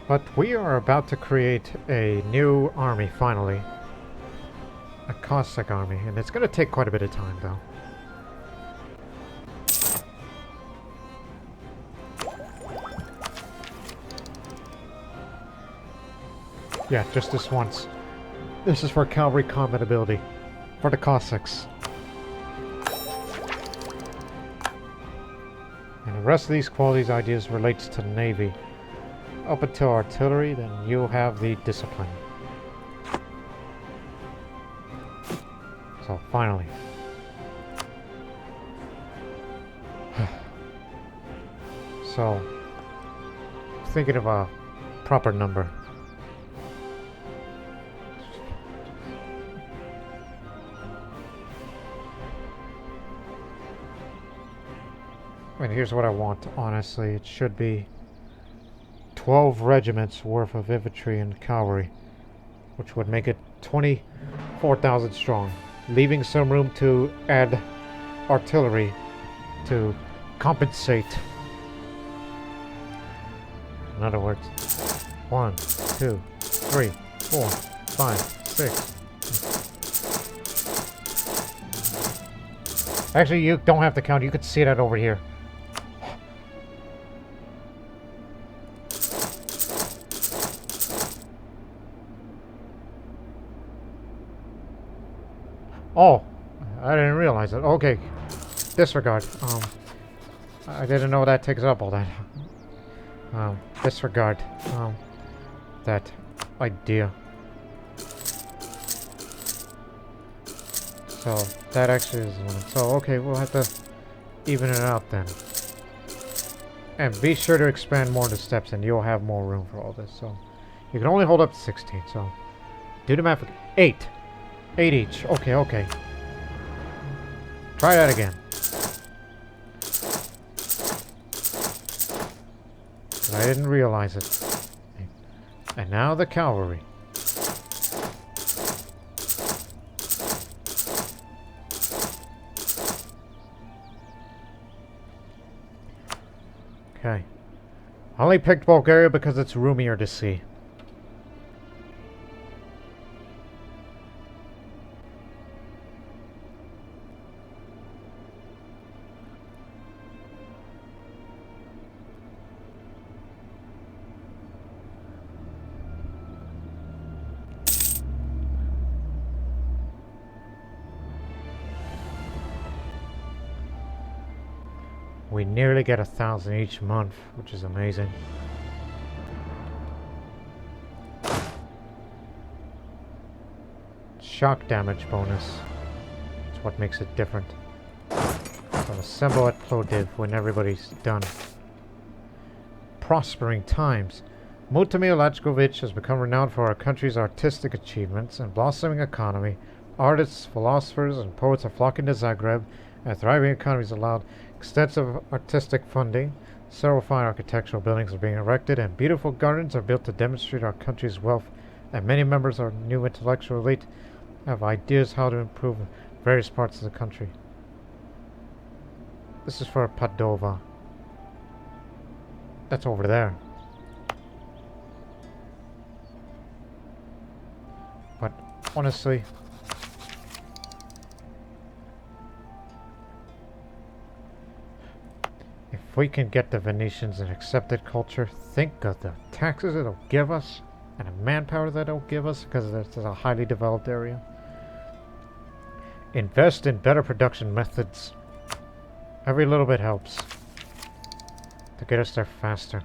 But we are about to create a new army, finally. A Cossack army, and it's going to take quite a bit of time, though. Yeah, just this once. This is for cavalry combat ability. For the Cossacks. And the rest of these qualities ideas relates to the Navy. Up until artillery, then you'll have the discipline. So, finally. So, thinking of a proper number. I mean, here's what I want, honestly. It should be 12 regiments worth of infantry and cavalry, which would make it 24,000 strong, leaving some room to add artillery to compensate. In other words, 1, 2, 3, 4, 5, 6. Actually, you don't have to count. You could see that over here. Oh, I didn't realize it. Okay, disregard. I didn't know that takes up all that. Disregard. That idea. So that actually is one. So okay, we'll have to even it out then. And be sure to expand more of the steps, and you'll have more room for all this. So you can only hold up to 16. So do the math. 8. 8 each. Okay, okay. Try that again. I didn't realize it. And now the cavalry. Okay. I only picked Bulgaria because it's roomier to see. We nearly get 1,000 each month, which is amazing. Shock damage bonus. That's what makes it different. So assemble at Plovdiv when everybody's done. Prospering times. Mutomir Lajkovic has become renowned for our country's artistic achievements and blossoming economy. Artists, philosophers, and poets are flocking to Zagreb, and a thriving economy is allowed extensive artistic funding. Several fine architectural buildings are being erected, and beautiful gardens are built to demonstrate our country's wealth. And many members of our new intellectual elite have ideas how to improve various parts of the country. This is for Padova. That's over there. But honestly, if we can get the Venetians an accepted culture, think of the taxes it'll give us and the manpower that it'll give us, because it's a highly developed area. Invest in better production methods. Every little bit helps to get us there faster.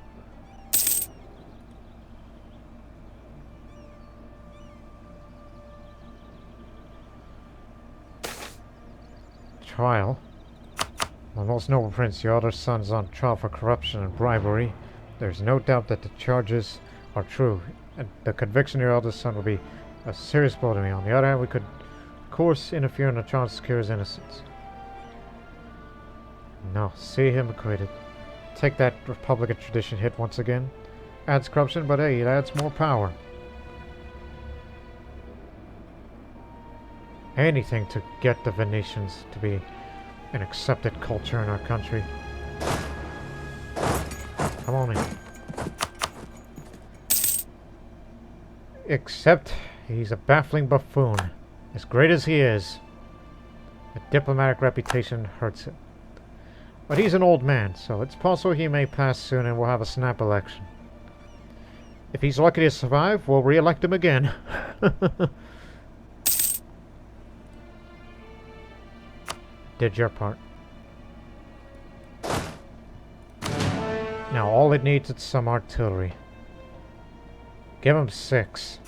Trial. My most noble prince, your elder son, is on trial for corruption and bribery. There's no doubt that the charges are true, and the conviction of your eldest son will be a serious blow to me. On the other hand, we could, of course, interfere in the trial to secure his innocence. No, see him acquitted. Take that Republican tradition hit once again. Adds corruption, but hey, it adds more power. Anything to get the Venetians to be an accepted culture in our country. Come on in. Except he's a baffling buffoon. As great as he is, a diplomatic reputation hurts him. But he's an old man, so it's possible he may pass soon and we'll have a snap election. If he's lucky to survive, we'll re-elect him again. Did your part. Now all it needs is some artillery. Give him 6.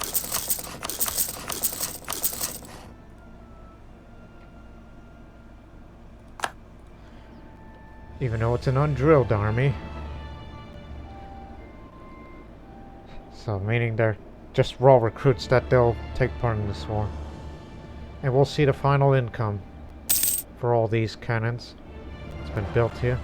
Even though it's an undrilled army. So meaning they're just raw recruits that they'll take part in this war. And we'll see the final income for all these cannons. It's been built here.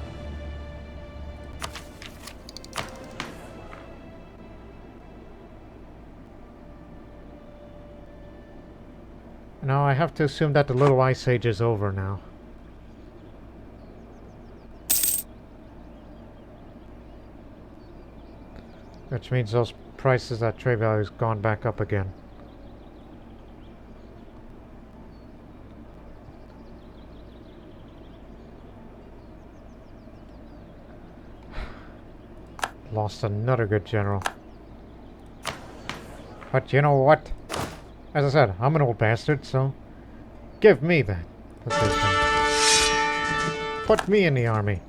Now I have to assume that the little ice age is over now. Which means those prices, that trade value has gone back up again. Lost another good general. But you know what? As I said, I'm an old bastard, so give me that position. Put me in the army.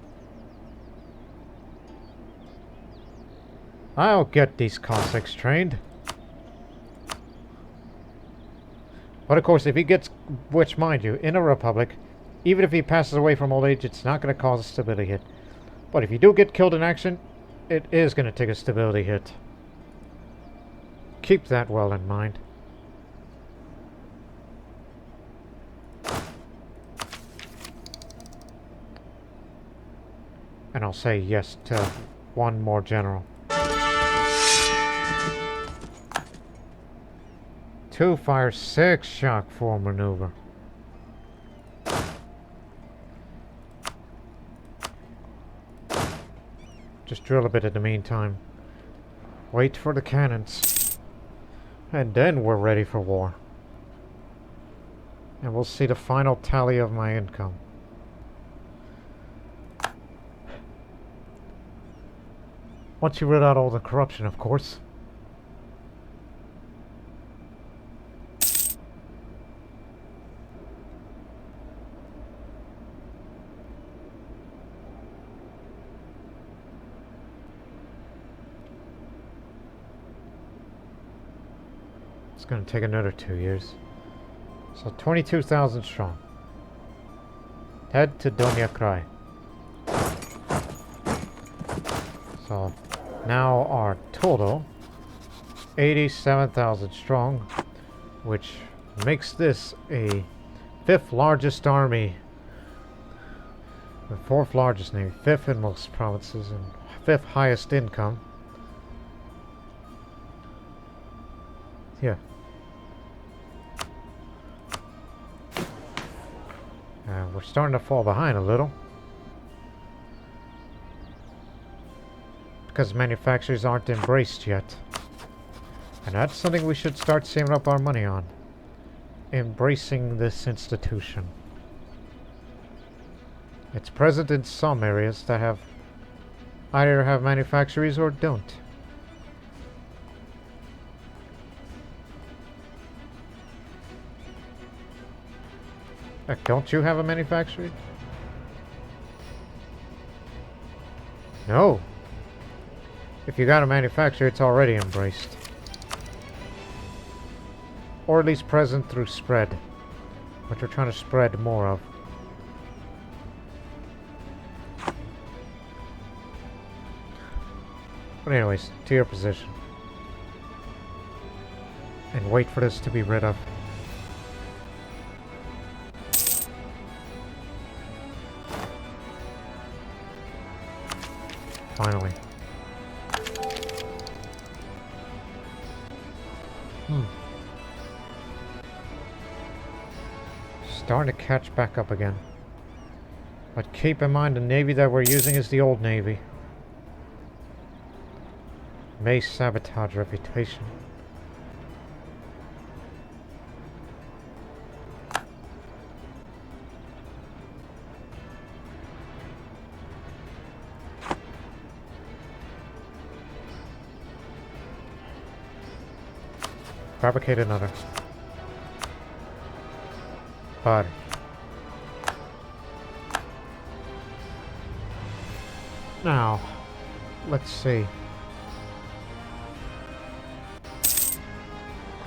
I'll get these Cossacks trained. But of course, if he gets, which mind you, in a republic, even if he passes away from old age, it's not going to cause a stability hit. But if you do get killed in action, it is going to take a stability hit. Keep that well in mind. And I'll say yes to one more general. 2 fire, 6 shock 4 maneuver. Just drill a bit in the meantime. Wait for the cannons. And then we're ready for war. And we'll see the final tally of my income. Once you rid out all the corruption, of course. It's going to take another 2 years. So 22,000 strong. Head to Donja Kraj. So now our total 87,000 strong, which makes this a 5th largest army, the 4th largest navy, 5th in most provinces, and 5th highest income. Yeah. We're starting to fall behind a little. Because manufacturers aren't embraced yet. And that's something we should start saving up our money on. Embracing this institution. It's present in some areas that have either have manufactories or don't. Don't you have a manufactory? No. If you got a manufacturer, it's already embraced. Or at least present through spread, which we're trying to spread more of. But anyways, to your position. And wait for this to be rid of. Finally. Starting to catch back up again. But keep in mind the navy that we're using is the old navy. May sabotage reputation. fabricate another. But now, let's see.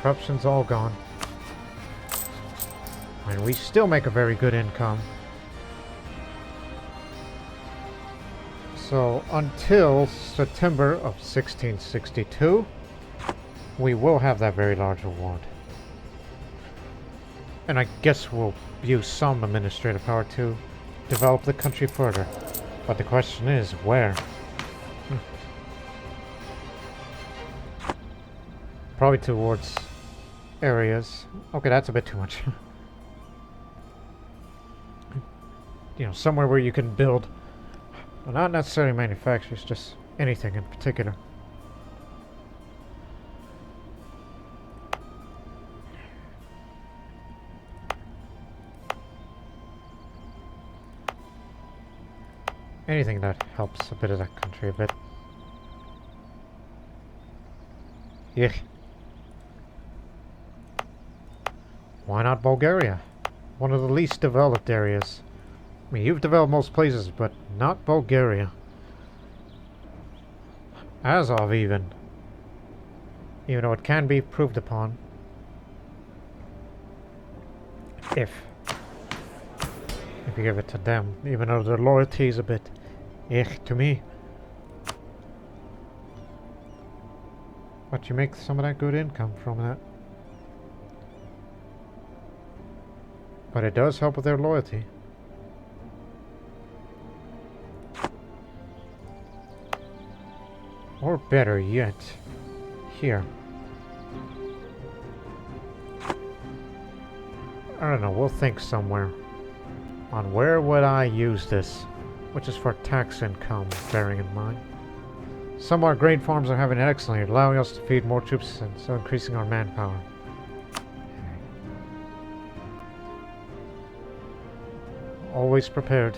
Corruption's all gone. And we still make a very good income. So, until September of 1662, we will have that very large reward. And I guess we'll use some administrative power to develop the country further. But the question is, where? Probably towards areas. Okay, that's a bit too much. You know, somewhere where you can build, well, not necessarily manufacturers, just anything in particular. Anything that helps a bit of that country a bit. Yeah. Why not Bulgaria? One of the least developed areas. I mean, you've developed most places, but not Bulgaria. As of even. Even though it can be improved upon. If you give it to them. Even though their loyalty is a bit to me. But you make some of that good income from that. But it does help with their loyalty. Or better yet, here. I don't know, we'll think somewhere on where would I use this, which is for tax income, bearing in mind. Some of our grain farms are having it excellently, allowing us to feed more troops and so increasing our manpower. Always prepared.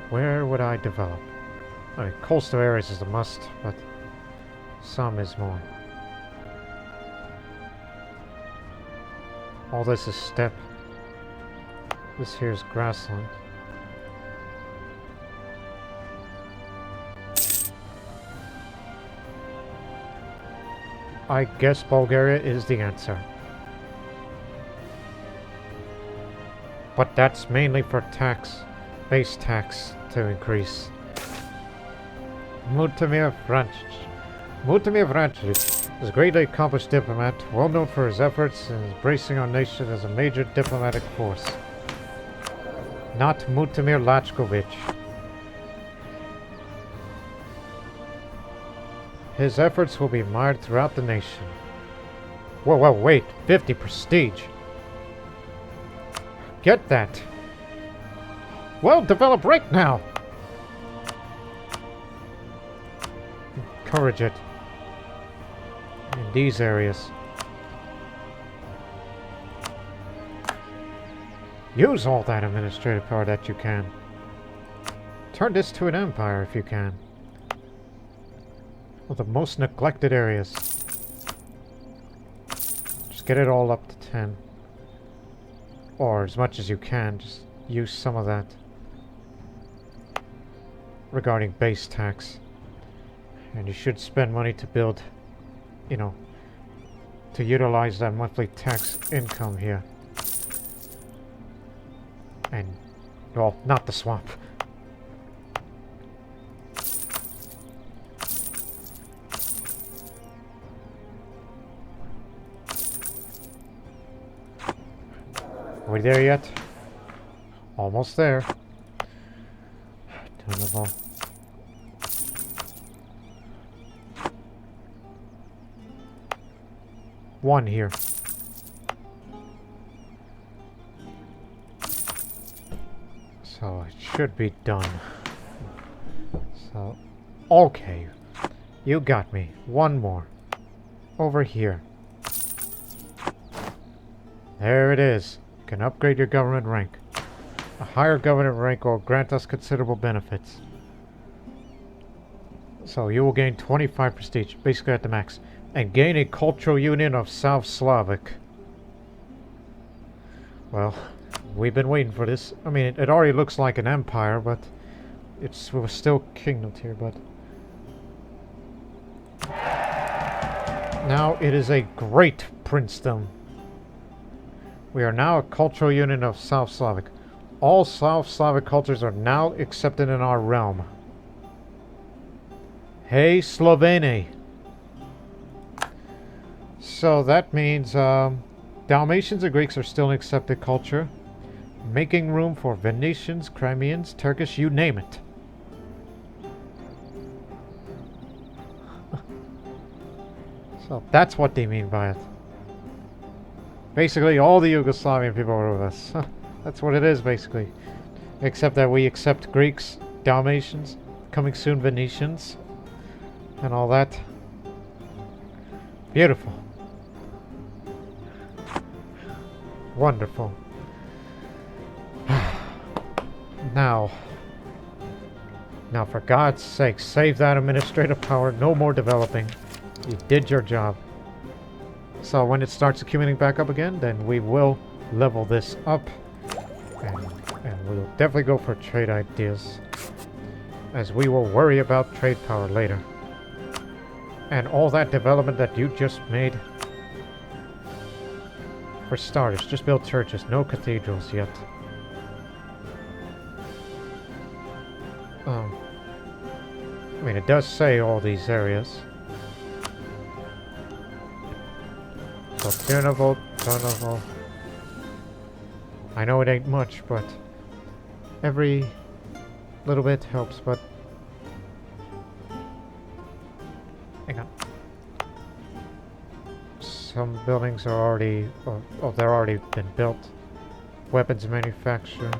Where would I develop? I mean, coastal areas is a must, but some is more. All this is steppe. This here is grassland. I guess Bulgaria is the answer. But that's mainly for tax, base tax to increase. Mutimir Vrancic is a greatly accomplished diplomat, well known for his efforts in embracing our nation as a major diplomatic force. Not Mutimir Lachkovic. His efforts will be admired throughout the nation. Whoa, wait, 50 prestige. Get that. Well, develop right now. Encourage it in these areas. Use all that administrative power that you can. Turn this to an empire if you can. Of the most neglected areas. Just get it all up to 10. Or as much as you can, just use some of that. Regarding base tax. And you should spend money to build, you know, to utilize that monthly tax income here. And, well, not the swamp. Are we there yet? Almost there. Terrible. One here. So it should be done. So, okay. You got me. One more. Over here. There it is. You can upgrade your government rank. A higher government rank will grant us considerable benefits. So you will gain 25 prestige, basically at the max. And gain a cultural union of South Slavic. Well, we've been waiting for this. I mean, it already looks like an empire, but we're still kingdom tier, but... Now it is a great princedom. We are now a cultural union of South Slavic. All South Slavic cultures are now accepted in our realm. Hey, Slovene! So that means Dalmatians and Greeks are still an accepted culture, making room for Venetians, Crimeans, Turkish, you name it. So that's what they mean by it. Basically, all the Yugoslavian people are with us. That's what it is, basically. Except that we accept Greeks, Dalmatians, coming soon Venetians, and all that. Beautiful. Wonderful. Now, for God's sake, save that administrative power. No more developing. You did your job. So when it starts accumulating back up again, then we will level this up. And we'll definitely go for trade ideas, as we will worry about trade power later. And all that development that you just made, for starters, just build churches, no cathedrals yet. I mean, it does say all these areas. So Turnovo. I know it ain't much, but every little bit helps, but... Hang on. Some buildings are already... Oh, they're already been built. Weapons Manufacturing.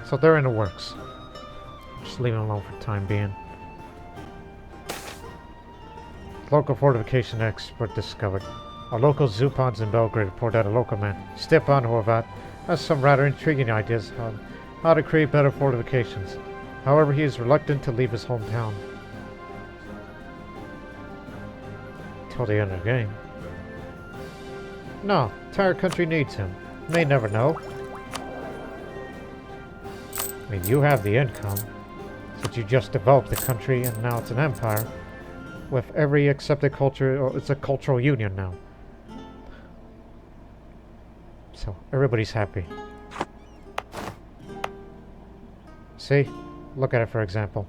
So they're in the works. Just leave them alone for the time being. Local fortification expert discovered. Our local Zupans in Belgrade report that a local man, Stepan Horvat, has some rather intriguing ideas on how to create better fortifications. However, he is reluctant to leave his hometown. Till the end of the game. No, entire country needs him. May never know. I mean, you have the income, since you just developed the country and now it's an empire. With every accepted culture, or it's a cultural union now. So, everybody's happy. See? Look at it, for example.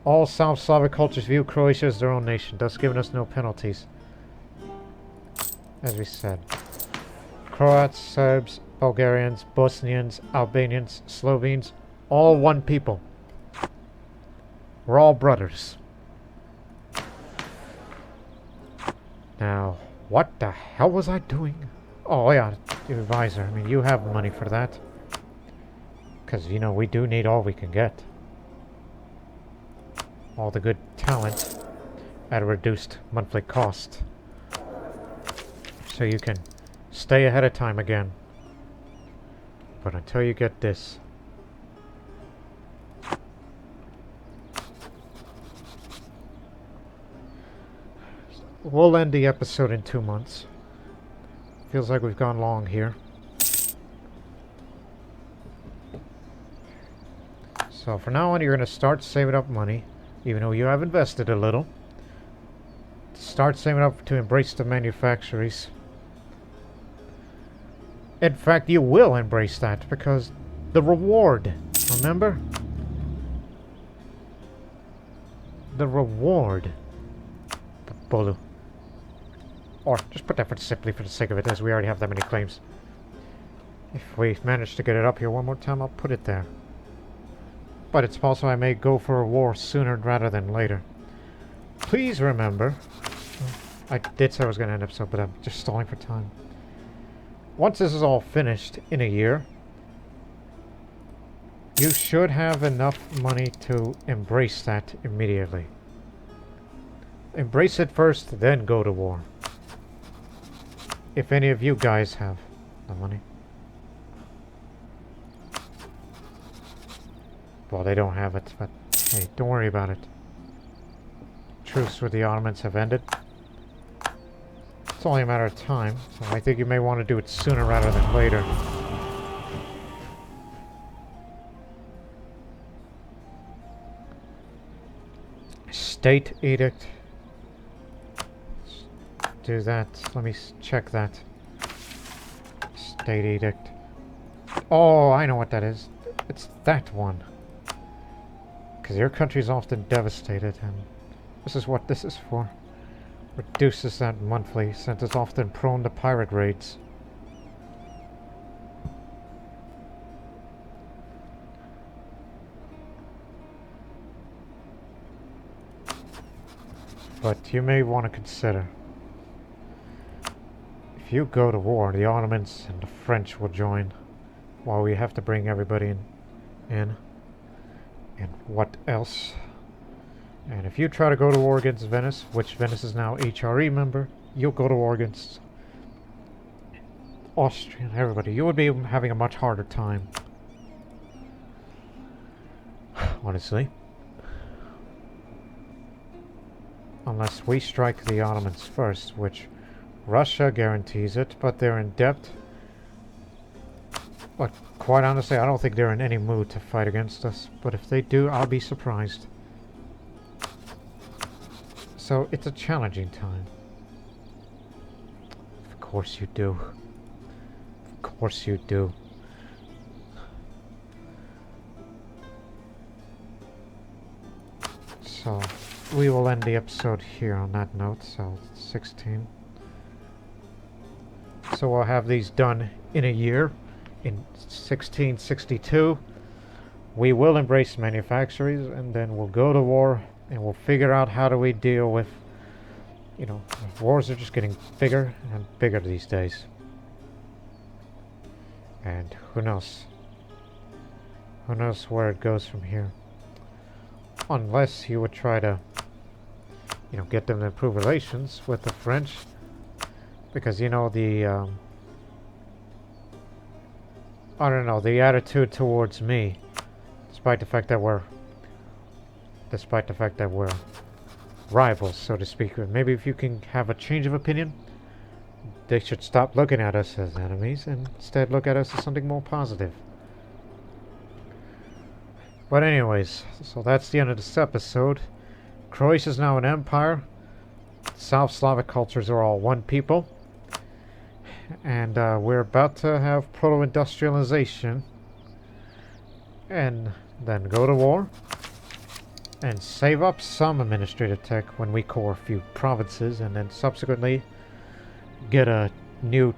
All South Slavic cultures view Croatia as their own nation, thus giving us no penalties. As we said. Croats, Serbs, Bulgarians, Bosnians, Albanians, Slovenes, all one people. We're all brothers. Now, what the hell was I doing? Oh yeah, the advisor. I mean, you have money for that. Because, you know, we do need all we can get. All the good talent at a reduced monthly cost. So you can stay ahead of time again. But until you get this... We'll end the episode in 2 months. Feels like we've gone long here. So from now on, you're going to start saving up money, even though you have invested a little. Start saving up to embrace the manufactories. In fact, you will embrace that, because the reward, remember? The reward. Bolu. Or, just put that simply for the sake of it, as we already have that many claims. If we manage to get it up here one more time, I'll put it there. But it's possible I may go for a war sooner rather than later. Please remember... I did say I was going to end the episode, but I'm just stalling for time. Once this is all finished in a year, you should have enough money to embrace that immediately. Embrace it first, then go to war. if any of you guys have the money. Well, they don't have it, but hey, don't worry about it. Truce with the Ottomans have ended. It's only a matter of time, so I think you may want to do it sooner rather than later. State edict. Let's do that. Let me check that. State edict. Oh, I know what that is. It's that one. Because your country is often devastated, and this is what this is for. Reduces that monthly, since it's often prone to pirate raids. But you may want to consider, if you go to war, the Ottomans and the French will join, while we have to bring everybody in. And what else? And if you try to go to war against Venice, which Venice is now HRE member, you'll go to war against Austria and everybody. You would be having a much harder time. Honestly. Unless we strike the Ottomans first, which Russia guarantees it, but they're in debt. But quite honestly, I don't think they're in any mood to fight against us. But if they do, I'll be surprised. So it's a challenging time. Of course you do. Of course you do. So we will end the episode here on that note. So 16. So we'll have these done in a year. In 1662, we will embrace manufactories, and then we'll go to war, and we'll figure out how do we deal with, you know, wars are just getting bigger and bigger these days. And who knows? Who knows where it goes from here? Unless you would try to, you know, get them to improve relations with the French. Because, you know, I don't know, the attitude towards me, despite the fact that we're rivals, so to speak. Maybe if you can have a change of opinion, they should stop looking at us as enemies and instead look at us as something more positive. But anyways, so that's the end of this episode. Croatia is now an empire. South Slavic cultures are all one people. And we're about to have Proto-Industrialization. And then go to war. And save up some administrative tech when we core a few provinces. And then subsequently get a new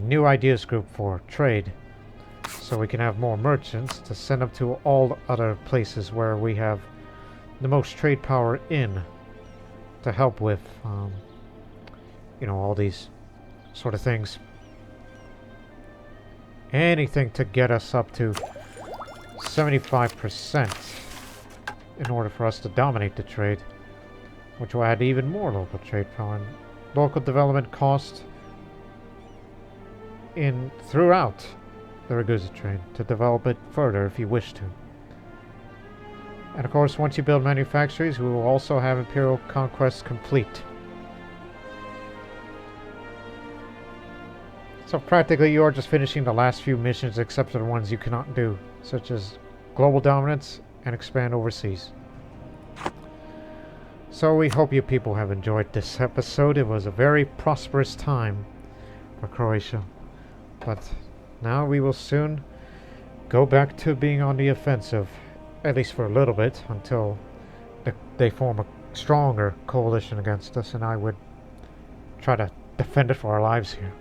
new ideas group for trade. So we can have more merchants to send them to all other places where we have the most trade power in. To help with, you know, all these sort of things. Anything to get us up to 75% in order for us to dominate the trade, which will add even more local trade power and local development cost throughout the Ragusa trade to develop it further if you wish to. And of course, once you build manufactories, we will also have Imperial Conquest complete. So practically you are just finishing the last few missions except for the ones you cannot do, such as global dominance and expand overseas. So we hope you people have enjoyed this episode. It was a very prosperous time for Croatia. But now we will soon go back to being on the offensive. At least for a little bit, until they form a stronger coalition against us, and I would try to defend it for our lives here.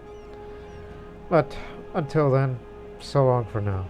But until then, so long for now.